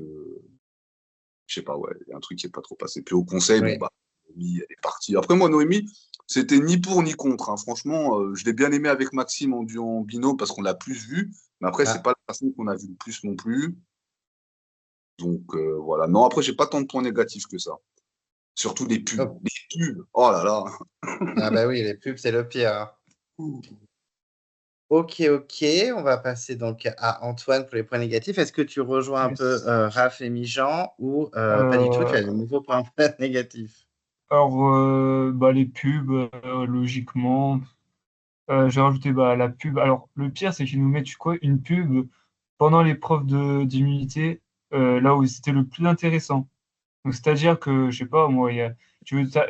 Je sais pas, ouais, il y a un truc qui n'est pas trop passé. Puis au conseil, Oui. bon, bah, Noémie, elle est partie. Après, moi, Noémie, c'était ni pour ni contre, hein. Franchement, je l'ai bien aimé avec Maxime en binôme parce qu'on l'a plus vu. Mais après, c'est pas la personne qu'on a vu le plus non plus. Donc voilà. Non, après, j'ai pas tant de points négatifs que ça. Surtout les pubs. Oh. Les pubs, oh là là. Ah bah oui, les pubs, c'est le pire. Ok, on va passer donc à Antoine pour les points négatifs. Est-ce que tu rejoins un peu Raph et Mijan ou pas du tout, tu as de nouveaux points négatifs? Alors, bah, les pubs, logiquement. J'ai rajouté bah, la pub. Alors, le pire, c'est qu'ils nous mettent quoi, une pub pendant l'épreuve d'immunité, là où c'était le plus intéressant. Donc, c'est-à-dire que, je sais pas, moi,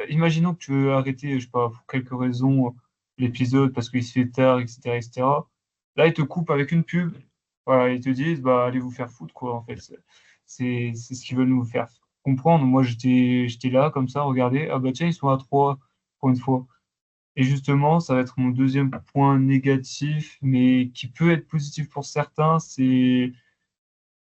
imaginons que tu veux arrêter, je sais pas, pour quelques raisons, l'épisode parce qu'il se fait tard, etc., etc. Là, ils te coupent avec une pub. Voilà, ils te disent, bah, allez vous faire foutre, quoi, en fait. C'est ce qu'ils veulent nous faire comprendre. Moi, j'étais là, comme ça, regardez, ah bah tiens, ils sont à 3 pour une fois. Et justement, ça va être mon deuxième point négatif, mais qui peut être positif pour certains, c'est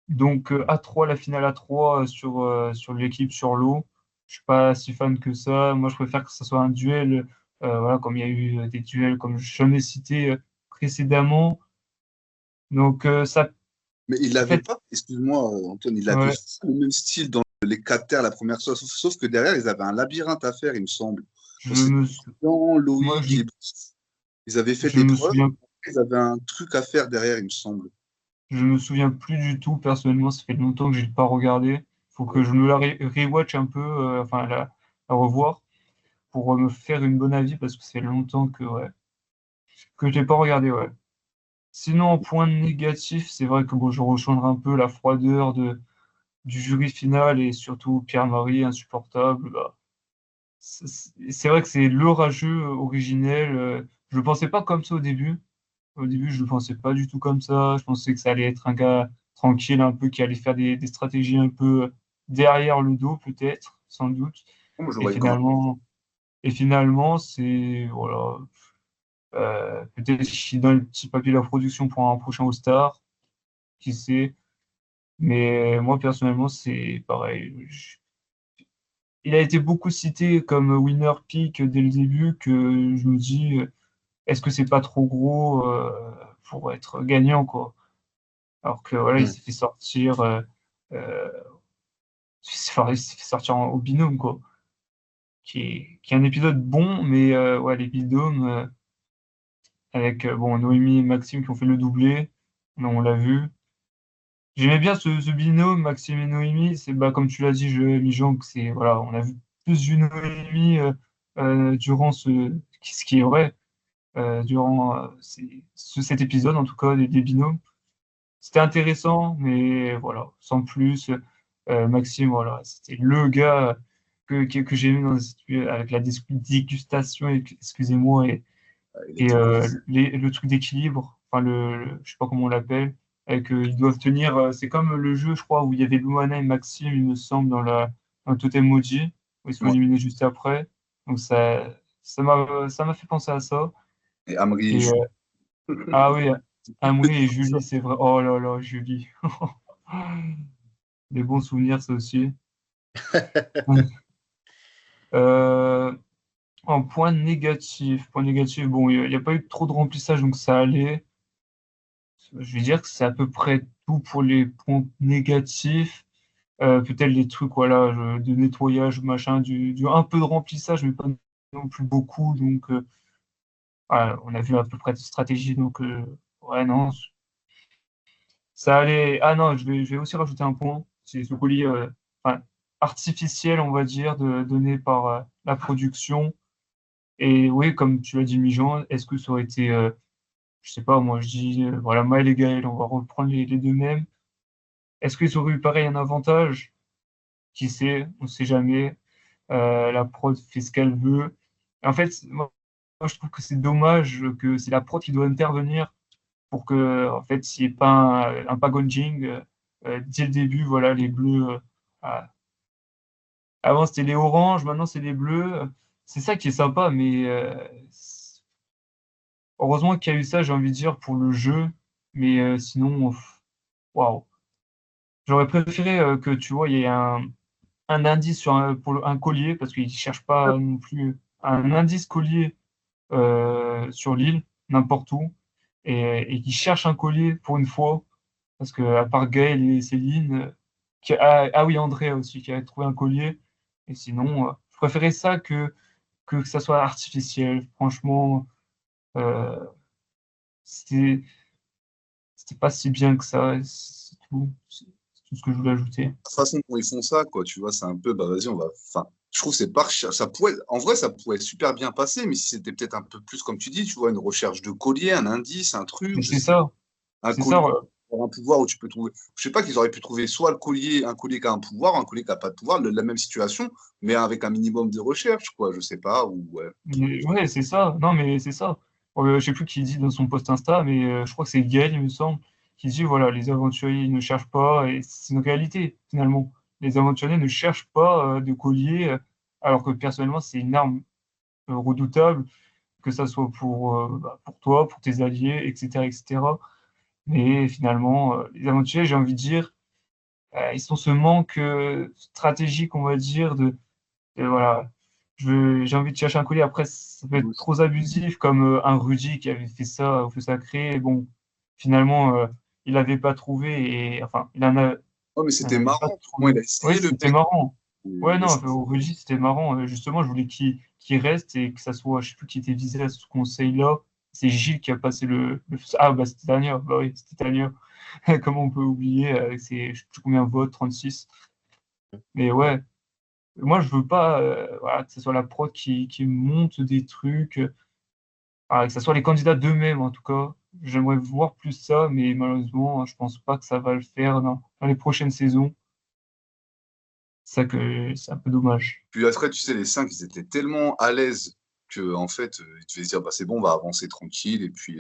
donc A3, la finale A3 sur l'équipe sur l'eau. Je suis pas si fan que ça. Moi, je préfère que ce soit un duel, voilà, comme il y a eu des duels, comme j'en ai cité précédemment. Donc, ça Mais il l'avait fait. pas, excuse-moi, Antoine, il avait Ouais, le même style dans les 4 terres la première fois, sauf que derrière, ils avaient un labyrinthe à faire, il me semble. je C'était me, sou- dans moi, Loïc et ils avaient fait je des me preuves, souviens, ils avaient un truc à faire derrière, il me semble. je me souviens plus du tout, personnellement. Ça fait longtemps que j'ai pas regardé. Faut que je me la rewatch un peu, enfin, la revoir, pour me faire une bonne avis parce que ça fait longtemps que je l'ai pas regardé, ouais. Sinon, en point négatif, c'est vrai que bon, je rejoindrai un peu la froideur du jury final et surtout Pierre-Marie, insupportable. Bah, c'est vrai que c'est l'orageux originel. Je ne pensais pas comme ça au début. Au début, je ne pensais pas du tout comme ça. Je pensais que ça allait être un gars tranquille, un peu, qui allait faire des stratégies un peu derrière le dos, peut-être. sans doute. Moi, je le Et voyais comme finalement, c'est voilà, peut-être qu'il donne le petit papier de la production pour un prochain All-Star, qui sait. Mais moi personnellement, c'est pareil. Il a été beaucoup cité comme winner pick dès le début que je me dis, est-ce que c'est pas trop gros pour être gagnant, quoi? Alors que voilà, il Mm. s'est fait sortir, il s'est fait sortir au binôme, quoi. Qui est un épisode bon, mais ouais, les binômes avec bon, Noémie et Maxime qui ont fait le doublé, on l'a vu. J'aimais bien ce binôme, Maxime et Noémie. C'est bah, comme tu l'as dit, Mijan, que c'est voilà, on a plus vu Noémie durant ce qui est vrai, durant cet épisode, en tout cas, des binômes. C'était intéressant, mais voilà, sans plus. Maxime, voilà, c'était le gars que j'ai aimé avec la dégustation, excusez-moi, il et était bon. le truc d'équilibre, enfin je sais pas comment on l'appelle, avec ils doivent tenir, c'est comme le jeu, je crois, où il y avait Luana et Maxime, il me semble, dans le Totem Maudit, où ils sont Ouais. éliminés juste après. Donc ça m'a fait penser à ça. Et Amri et Et Jules. ah oui, Amri et Julie, c'est vrai. Oh là là, Julie. Des bons souvenirs, ça aussi. Euh, en point négatif, bon, il n'y a pas eu trop de remplissage, donc ça allait. Je vais dire que c'est à peu près tout pour les points négatifs. Peut-être les trucs voilà, de nettoyage, machin, un peu de remplissage, mais pas non plus beaucoup. Donc, voilà, on a vu à peu près de stratégie. Donc, ouais, non, ça allait. Ah non, je vais aussi rajouter un point. C'est ce collier enfin, artificiel, on va dire, donné par la production. Et oui, comme tu l'as dit, Mijan, est-ce que ça aurait été, je sais pas, moi je dis, voilà, Maël et Gaël, on va reprendre les deux mêmes. Est-ce qu'ils auraient eu pareil un avantage? Qui sait? On sait jamais. La prod fait ce qu'elle veut. Et en fait, moi, je trouve que c'est dommage que c'est la prod qui doit intervenir pour que, en fait, il n'y ait pas un packaging. Dès le début, voilà, les bleus. Ah, avant, c'était les oranges, maintenant, c'est les bleus. C'est ça qui est sympa, mais heureusement qu'il y a eu ça, j'ai envie de dire, pour le jeu. Mais sinon, waouh. J'aurais préféré que, tu vois, il y ait un indice pour un collier, parce qu'ils ne cherchent pas non plus un indice collier sur l'île, n'importe où, et qu'ils cherchent un collier pour une fois, parce que à part Gaël et Céline, ah oui, André aussi, qui a trouvé un collier, et sinon, je préférais ça que ça soit artificiel. Franchement, euh, c'était c'était pas si bien que ça, c'est tout ce que je voulais ajouter. La façon dont ils font ça, quoi, tu vois, c'est un peu, bah vas-y, on va. Enfin, je trouve que c'est pas. Ça pourrait, en vrai, ça pourrait super bien passer, mais si c'était peut-être un peu plus, comme tu dis, tu vois, une recherche de collier, un indice, un truc, Mais je c'est sais ça, pas, un c'est ça, collier, voilà. un pouvoir où tu peux trouver. Je sais pas qu'ils auraient pu trouver soit le collier, un collier qui a un pouvoir, un collier qui a pas de pouvoir, la même situation, mais avec un minimum de recherche, quoi, je sais pas, ou ouais. Ouais, c'est ça. Non, mais c'est ça. Je sais plus qui dit dans son post Insta, mais je crois que c'est Gaël, il me semble, qui dit voilà, les aventuriers ils ne cherchent pas, et c'est une réalité finalement. Les aventuriers ne cherchent pas de collier, alors que personnellement, c'est une arme redoutable, que ça soit pour toi, pour tes alliés, etc., etc. Mais finalement, les aventuriers, j'ai envie de dire, ils sont ce manque stratégique, on va dire, voilà, j'ai envie de chercher un collier. Après, ça peut être trop abusif, comme un Rudy qui avait fait ça au feu sacré. Et bon, finalement, il n'avait pas trouvé. Et enfin, Oh, mais il en c'était avait pas marrant. Moi, il trouvé. a Oui, essayé le c'était mec. marrant. Ouais, non, Mais au Rudy, c'était marrant. Justement, je voulais qu'il reste et que ça soit, je sais plus qui était visé à ce conseil-là. C'est Gilles qui a passé Ah, bah, c'était Tania. Bah oui, c'était Tania. Comment on peut oublier avec ses, je sais plus combien de votes, 36. Mais ouais. Moi, je veux pas voilà, que ce soit la prod qui monte des trucs, que ce soit les candidats d'eux-mêmes en tout cas. J'aimerais voir plus ça, mais malheureusement, je pense pas que ça va le faire dans les prochaines saisons. C'est ça que c'est un peu dommage. puis après, tu sais, les cinq, ils étaient tellement à l'aise que, en fait, ils devaient se dire, bah, c'est bon, on va avancer tranquille, et puis,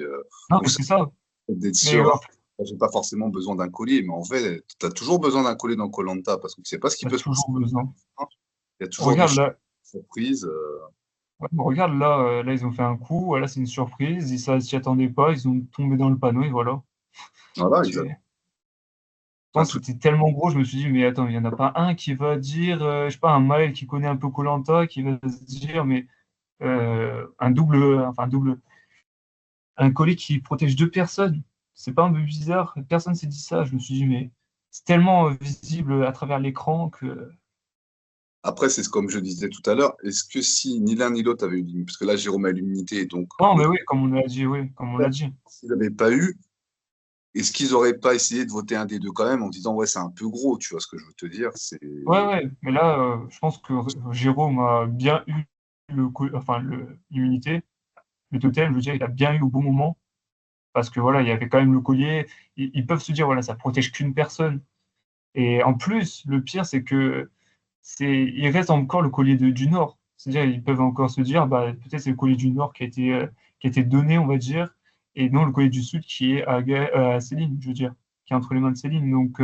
Non, on mais sait c'est ça. d'être Mais serein. J'ai pas forcément besoin d'un collier, mais en fait, tu as toujours besoin d'un collier dans koh, parce que tu sais pas ce qui t'as peut se passer. toujours besoin. Il y a toujours des Regarde là, surprises. ouais, regarde là, là, ils ont fait un coup, voilà, c'est une surprise, ils ne s'y attendaient pas, ils ont tombé dans le panneau et voilà. Voilà, exact. Tu- Enfin, tout. C'était tellement gros, je me suis dit, mais attends, il n'y en a pas un qui va dire, je sais pas, un Maël qui connaît un peu koh qui va se dire, mais enfin un double, un collier qui protège deux personnes. C'est pas un peu bizarre? Personne s'est dit ça. Je me suis dit, mais c'est tellement visible à travers l'écran que. Après, c'est comme je disais tout à l'heure, est-ce que si ni l'un ni l'autre avait eu l'immunité, parce que là, Jérôme a l'immunité, donc Non, mais oui, comme on l'a dit, oui, comme on l'a dit. s'ils n'avaient pas eu, est-ce qu'ils n'auraient pas essayé de voter un des deux quand même en disant, ouais, c'est un peu gros, tu vois ce que je veux te dire? Ouais, ouais, mais là, je pense que Jérôme a bien eu l'immunité, le totem, je veux dire, il a bien eu au bon moment, parce que voilà, il y avait quand même le collier. Ils peuvent se dire, voilà, ça protège qu'une personne. Et en plus, le pire, c'est que il reste encore le collier du Nord. C'est-à-dire, ils peuvent encore se dire, bah, peut-être c'est le collier du Nord qui a été donné, on va dire, et non le collier du Sud qui est à Céline, je veux dire, qui est entre les mains de Céline. Donc,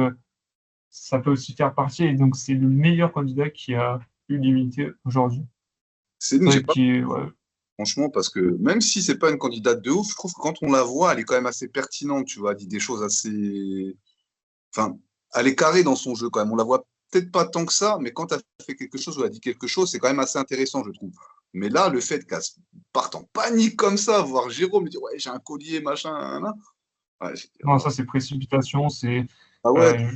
ça peut aussi faire partie. Et donc, c'est le meilleur candidat qui a eu l'immunité aujourd'hui. Céline, C'est j'ai vrai pas, ouais. franchement, parce que même si c'est pas une candidate de ouf, je trouve que quand on la voit, elle est quand même assez pertinente, tu vois, elle dit des choses assez. Enfin, elle est carrée dans son jeu quand même. On la voit peut-être pas tant que ça, mais quand elle fait quelque chose ou elle dit quelque chose, c'est quand même assez intéressant, je trouve. Mais là, le fait qu'elle parte en panique comme ça, voir Jérôme lui dire ouais, j'ai un collier, machin, nan, nan. Ouais, Non, ça, c'est précipitation, c'est. ah ouais, euh,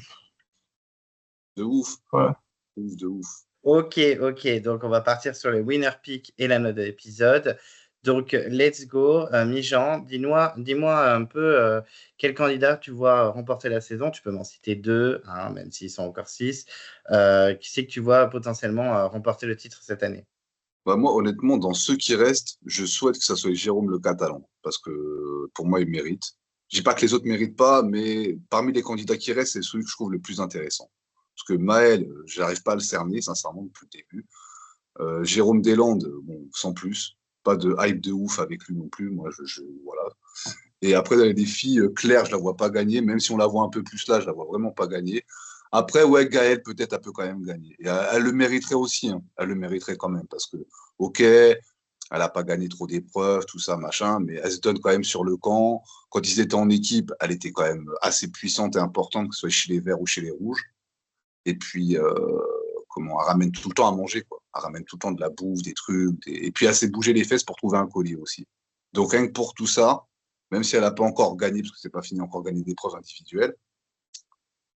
de ouf, voilà. de ouf, de ouf. Ok, ok. Donc, on va partir sur le winner pick et la note de l'épisode. Donc, let's go. Mi-Jean, dis-moi un peu quel candidat tu vois remporter la saison. Tu peux m'en citer deux, hein, même s'ils sont encore six. Qui c'est que tu vois potentiellement remporter le titre cette année? Bah, moi, honnêtement, dans ceux qui restent, je souhaite que ça soit Jérôme le Catalan, parce que pour moi, il mérite. Je dis pas que les autres méritent pas, mais parmi les candidats qui restent, c'est celui que je trouve le plus intéressant. Parce que Maël, j'arrive pas à le cerner, sincèrement, depuis le début. Jérôme Deslandes, bon, sans plus. Pas de hype de ouf avec lui non plus. Moi, voilà. Et après, les filles, Claire, je la vois pas gagner, même si on la voit un peu plus là, je la vois vraiment pas gagner. Après, ouais, Gaëlle, peut-être, elle peut quand même gagner. Et elle le mériterait aussi, hein. Elle le mériterait quand même, parce que, ok, elle a pas gagné trop d'épreuves, tout ça, machin, mais elle se donne quand même sur le camp. Quand ils étaient en équipe, elle était quand même assez puissante et importante, que ce soit chez les Verts ou chez les Rouges. Et puis, comment, elle ramène tout le temps à manger, quoi. Elle ramène tout le temps de la bouffe, des trucs. Et puis, elle s'est bougé les fesses pour trouver un collier aussi. Donc, rien que pour tout ça, même si elle n'a pas encore gagné, parce que c'est pas fini encore gagner d'épreuves individuelles,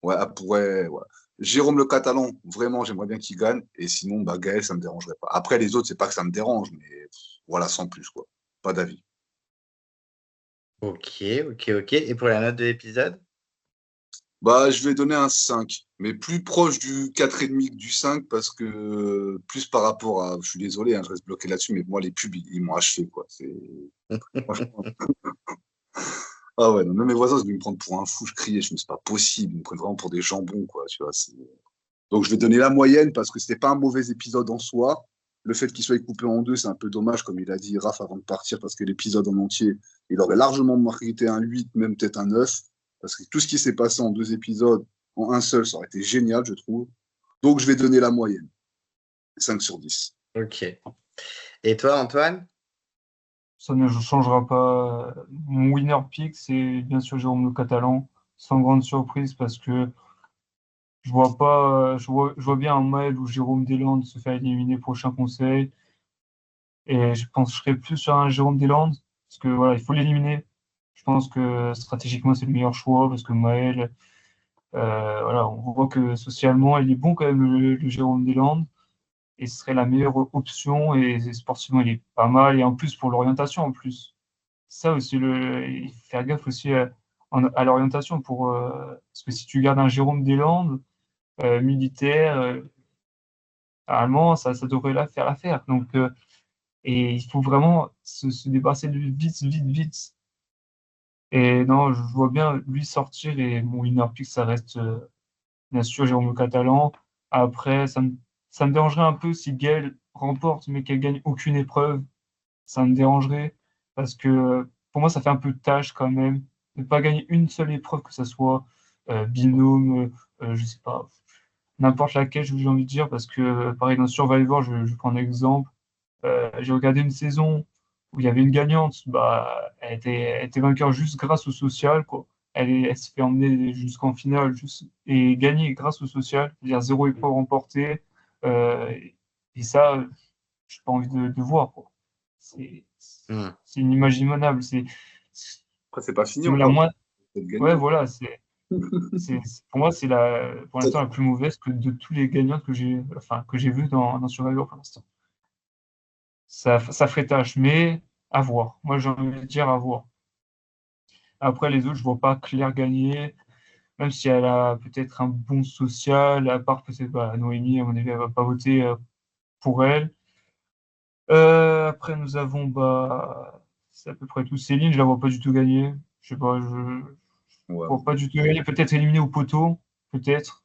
ouais, elle pourrait. Ouais. Jérôme le Catalan, vraiment, j'aimerais bien qu'il gagne. Et sinon, bah, Gaël, ça me dérangerait pas. après, les autres, c'est pas que ça me dérange, mais voilà, sans plus, quoi. Pas d'avis. Ok, ok, ok. Et pour la note de l'épisode? Bah, je vais donner un 5, mais plus proche du 4,5 que du 5 parce que plus par rapport à. Je suis désolé, hein, je reste bloqué là-dessus, mais moi, les pubs, ils m'ont achevé, quoi. Franchement. Ah ouais, non, même mes voisins, ils devaient me prendre pour un fou, je criais, je me suis pas possible, ils me prennent vraiment pour des jambons, quoi, tu vois. Donc, je vais donner la moyenne parce que c'était pas un mauvais épisode en soi. Le fait qu'il soit coupé en deux, c'est un peu dommage, comme il a dit Raph avant de partir, parce que l'épisode en entier, il aurait largement mérité un 8, même peut-être un 9. Parce que tout ce qui s'est passé en deux épisodes, en un seul, ça aurait été génial, je trouve. Donc, je vais donner la moyenne. 5/10. Ok. Et toi, Antoine? Ça ne changera pas. Mon winner pick, c'est bien sûr Jérôme le Catalan, sans grande surprise, parce que je vois pas, je vois bien un Maël ou Jérôme Deslandes se faire éliminer prochain conseil. Et je pencherais plus sur un Jérôme Deslandes, parce que voilà, il faut l'éliminer. Je pense que stratégiquement, c'est le meilleur choix, parce que Maël, voilà, on voit que socialement, il est bon quand même, le Jérôme Deslandes, et ce serait la meilleure option, et sportivement, il est pas mal, et en plus, pour l'orientation, en plus. Ça aussi, il faut faire gaffe aussi à l'orientation, parce que si tu gardes un Jérôme Deslandes, militaire, allemand, ça devrait faire l'affaire. Donc, et il faut vraiment se débarrasser de lui vite, vite, vite. Et non, je vois bien lui sortir et mon winner pick, ça reste bien sûr Jérôme Le Catalan. Après, ça me dérangerait un peu si Gaëlle remporte mais qu'elle gagne aucune épreuve. Ça me dérangerait parce que pour moi, ça fait un peu tâche quand même de ne pas gagner une seule épreuve, que ce soit binôme, je sais pas, n'importe laquelle, j'ai envie de dire, parce que pareil, dans Survivor, je prends un exemple. J'ai regardé une saison où il y avait une gagnante, bah, elle était vainqueur juste grâce au social, quoi. Elle se fait emmener jusqu'en finale et gagner grâce au social, c'est-à-dire 0 effort remporté. Euh, et ça, j'ai pas envie de voir, quoi. C'est Hmm. c'est inimaginable. Après, c'est pas fini C'est la encore. moins. Peut-être Ouais, gagner. voilà. Pour moi, c'est pour l'instant la plus mauvaise que de tous les gagnants que j'ai vus dans Survivor pour l'instant. Ça ferait tâche, mais à voir. Moi, j'ai envie de dire à voir. Après, les autres, je vois pas Claire gagner, même si elle a peut-être un bon social, à part peut-être bah, Noémie, à mon avis, elle va pas voter pour elle. Après, nous avons, bah, c'est à peu près tout. Céline, je la vois pas du tout gagner. Je sais pas, je Ouais. vois pas du tout gagner. Peut-être éliminée au poteau, peut-être.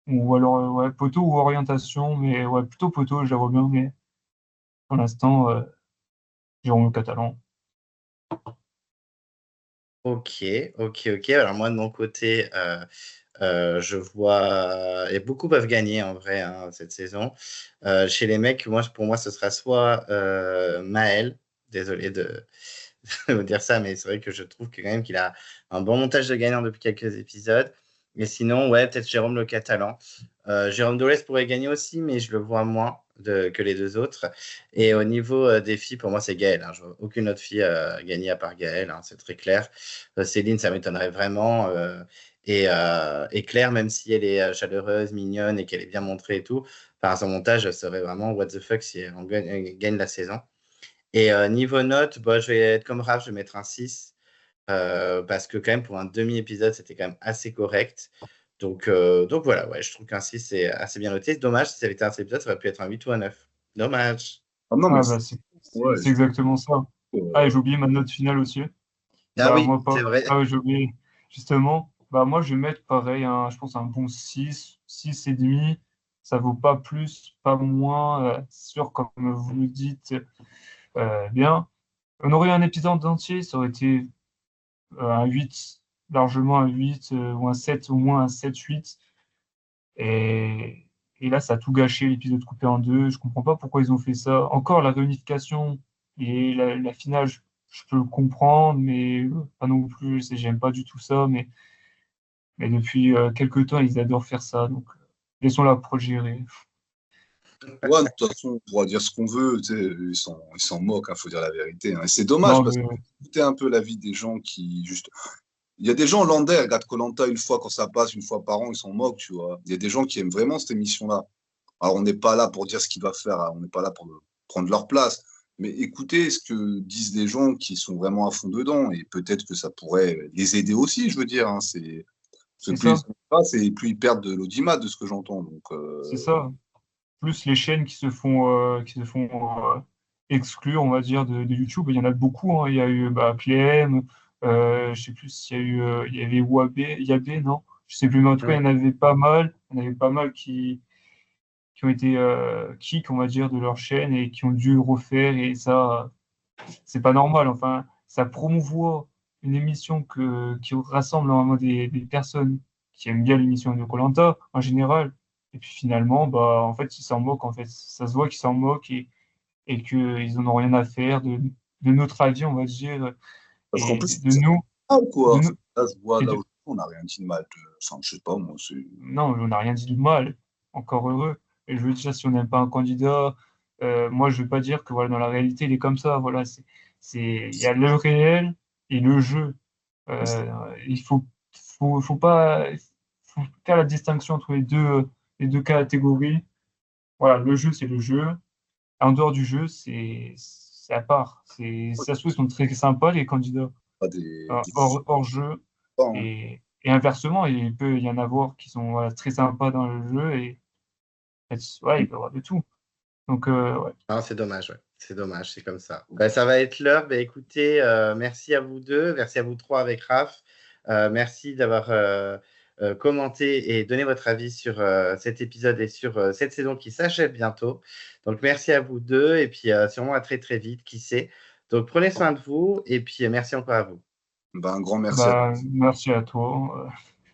Ou alors, ouais, poteau ou orientation, mais ouais, plutôt poteau, je la vois bien, mais pour l'instant, Jérôme Le Catalan. Ok, ok. Alors moi, de mon côté, je vois... Et beaucoup peuvent gagner, en vrai, hein, cette saison. Chez les mecs, pour moi, ce sera soit Maël, désolé de vous dire ça, mais c'est vrai que je trouve que, quand même qu'il a un bon montage de gagnants depuis quelques épisodes. Mais sinon, ouais, peut-être Jérôme Le Catalan. Jérôme Dolez pourrait gagner aussi, mais je le vois moins que les deux autres. Et au niveau des filles, pour moi, c'est Gaëlle, hein. Je vois aucune autre fille gagner à part Gaëlle, hein, c'est très clair. Céline, ça m'étonnerait vraiment. Et Claire, même si elle est chaleureuse, mignonne et qu'elle est bien montrée et tout, par son montage, serait vraiment what the fuck si on gagne la saison. Et niveau note, bah, je vais être comme Raph, je vais mettre un 6. Parce que quand même, pour un demi-épisode, c'était quand même assez correct. Donc voilà, ouais, je trouve qu'un 6 c'est assez bien noté. Dommage, si ça avait été un seul épisode, ça aurait pu être un 8 ou un 9. Dommage. Ah non, mais Ah, bah, ouais, c'est exactement ça. Ah, et j'ai oublié ma note finale aussi. Ah Bah, oui, moi, pas. c'est vrai. Ah, oui, j'ai oublié. Justement, bah, moi, je vais mettre pareil, je pense un bon 6 et demi. Ça vaut pas plus, pas moins. Sûr, comme vous le dites, bien. On aurait eu un épisode entier, ça aurait été un 8, largement un 8, ou un 7, au moins un 7-8. Et, et là, ça a tout gâché, l'épisode coupé en deux. Je comprends pas pourquoi ils ont fait ça. Encore la réunification et la finale, je peux le comprendre, mais pas non plus. J'aime pas du tout ça. Mais depuis quelques temps, ils adorent faire ça. Donc, laissons la pro gérer. ouais, de toute façon, on pourra dire ce qu'on veut, tu sais, ils s'en moquent, il faut dire la vérité, hein. Et c'est dommage Non, parce que mais écouter un peu la vie des gens qui, juste. Il y a des gens lambda, ils regardent koh une fois quand ça passe, une fois par an, ils s'en moquent, tu vois. Il y a des gens qui aiment vraiment cette émission-là. Alors, on n'est pas là pour dire ce qu'il va faire, hein, on n'est pas là pour prendre leur place. Mais écoutez ce que disent des gens qui sont vraiment à fond dedans, et peut-être que ça pourrait les aider aussi, je veux dire, hein. c'est Plus ils ça. sont passent et plus ils perdent de l'audimat, de ce que j'entends. Donc, C'est ça. Plus les chaînes qui se font exclure, on va dire, de YouTube. Il y en a beaucoup, hein. Il y a eu bah, PM, je sais plus s'il y a eu, il y avait Yabé, non? Je sais plus, mais en tout cas, il y Ouais. en avait pas mal. Il y en avait pas mal qui ont été kick, on va dire, de leur chaîne et qui ont dû refaire. Et ça, c'est pas normal. Enfin, ça promouvoit une émission qui rassemble normalement des personnes qui aiment bien l'émission de koh en général. Et puis finalement, bah, en fait, ils s'en moquent. En fait, ça se voit qu'ils s'en moquent et qu'ils en ont rien à faire de notre avis, on va dire, parce qu'en et plus, de c'est nous, mal, quoi. de nous, Là, se voit, et là de, où on n'a rien dit de mal. Enfin, je sais pas, moi, c'est. non, on n'a rien dit de mal. Encore heureux. Et je veux dire, si on n'aime pas un candidat, moi, je veux pas dire que voilà, dans la réalité, il est comme ça. Voilà, il y a le réel et le jeu. Il faut pas, faut faire la distinction entre les deux catégories. Voilà, le jeu, c'est le jeu. En dehors du jeu, c'est à part. Ça se trouve, ils sont très sympas, les candidats, Pas des hors jeu. hein. Et inversement, il peut y en avoir qui sont voilà, très sympas dans le jeu et ouais, il peut y avoir de tout. Donc, ouais. Non, c'est dommage, ouais. C'est dommage, c'est comme ça. Bah, ça va être l'heure. Bah, écoutez, merci à vous deux, merci à vous trois avec Raph. Merci d'avoir commenté et donné votre avis sur cet épisode et sur cette saison qui s'achève bientôt. Donc, merci à vous deux et puis sûrement à très très vite, qui sait. Donc, prenez soin de vous et puis merci encore à vous. Ben, un grand merci à Bah, merci à toi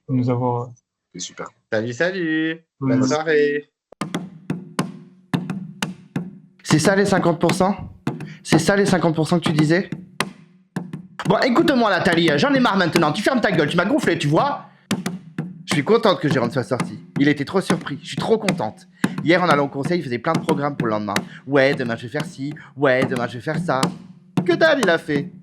de nous avoir C'est super. Salut. Bonne Ouais. soirée. C'est ça les 50%? C'est ça les 50% que tu disais? Bon, écoute-moi Nathalie, j'en ai marre maintenant, tu fermes ta gueule, tu m'as gonflé, tu vois? Je suis contente que Jérôme soit sorti. Il était trop surpris, je suis trop contente. Hier en allant au conseil, il faisait plein de programmes pour le lendemain. Ouais, demain je vais faire ci, ouais, demain je vais faire ça. Que dalle il a fait?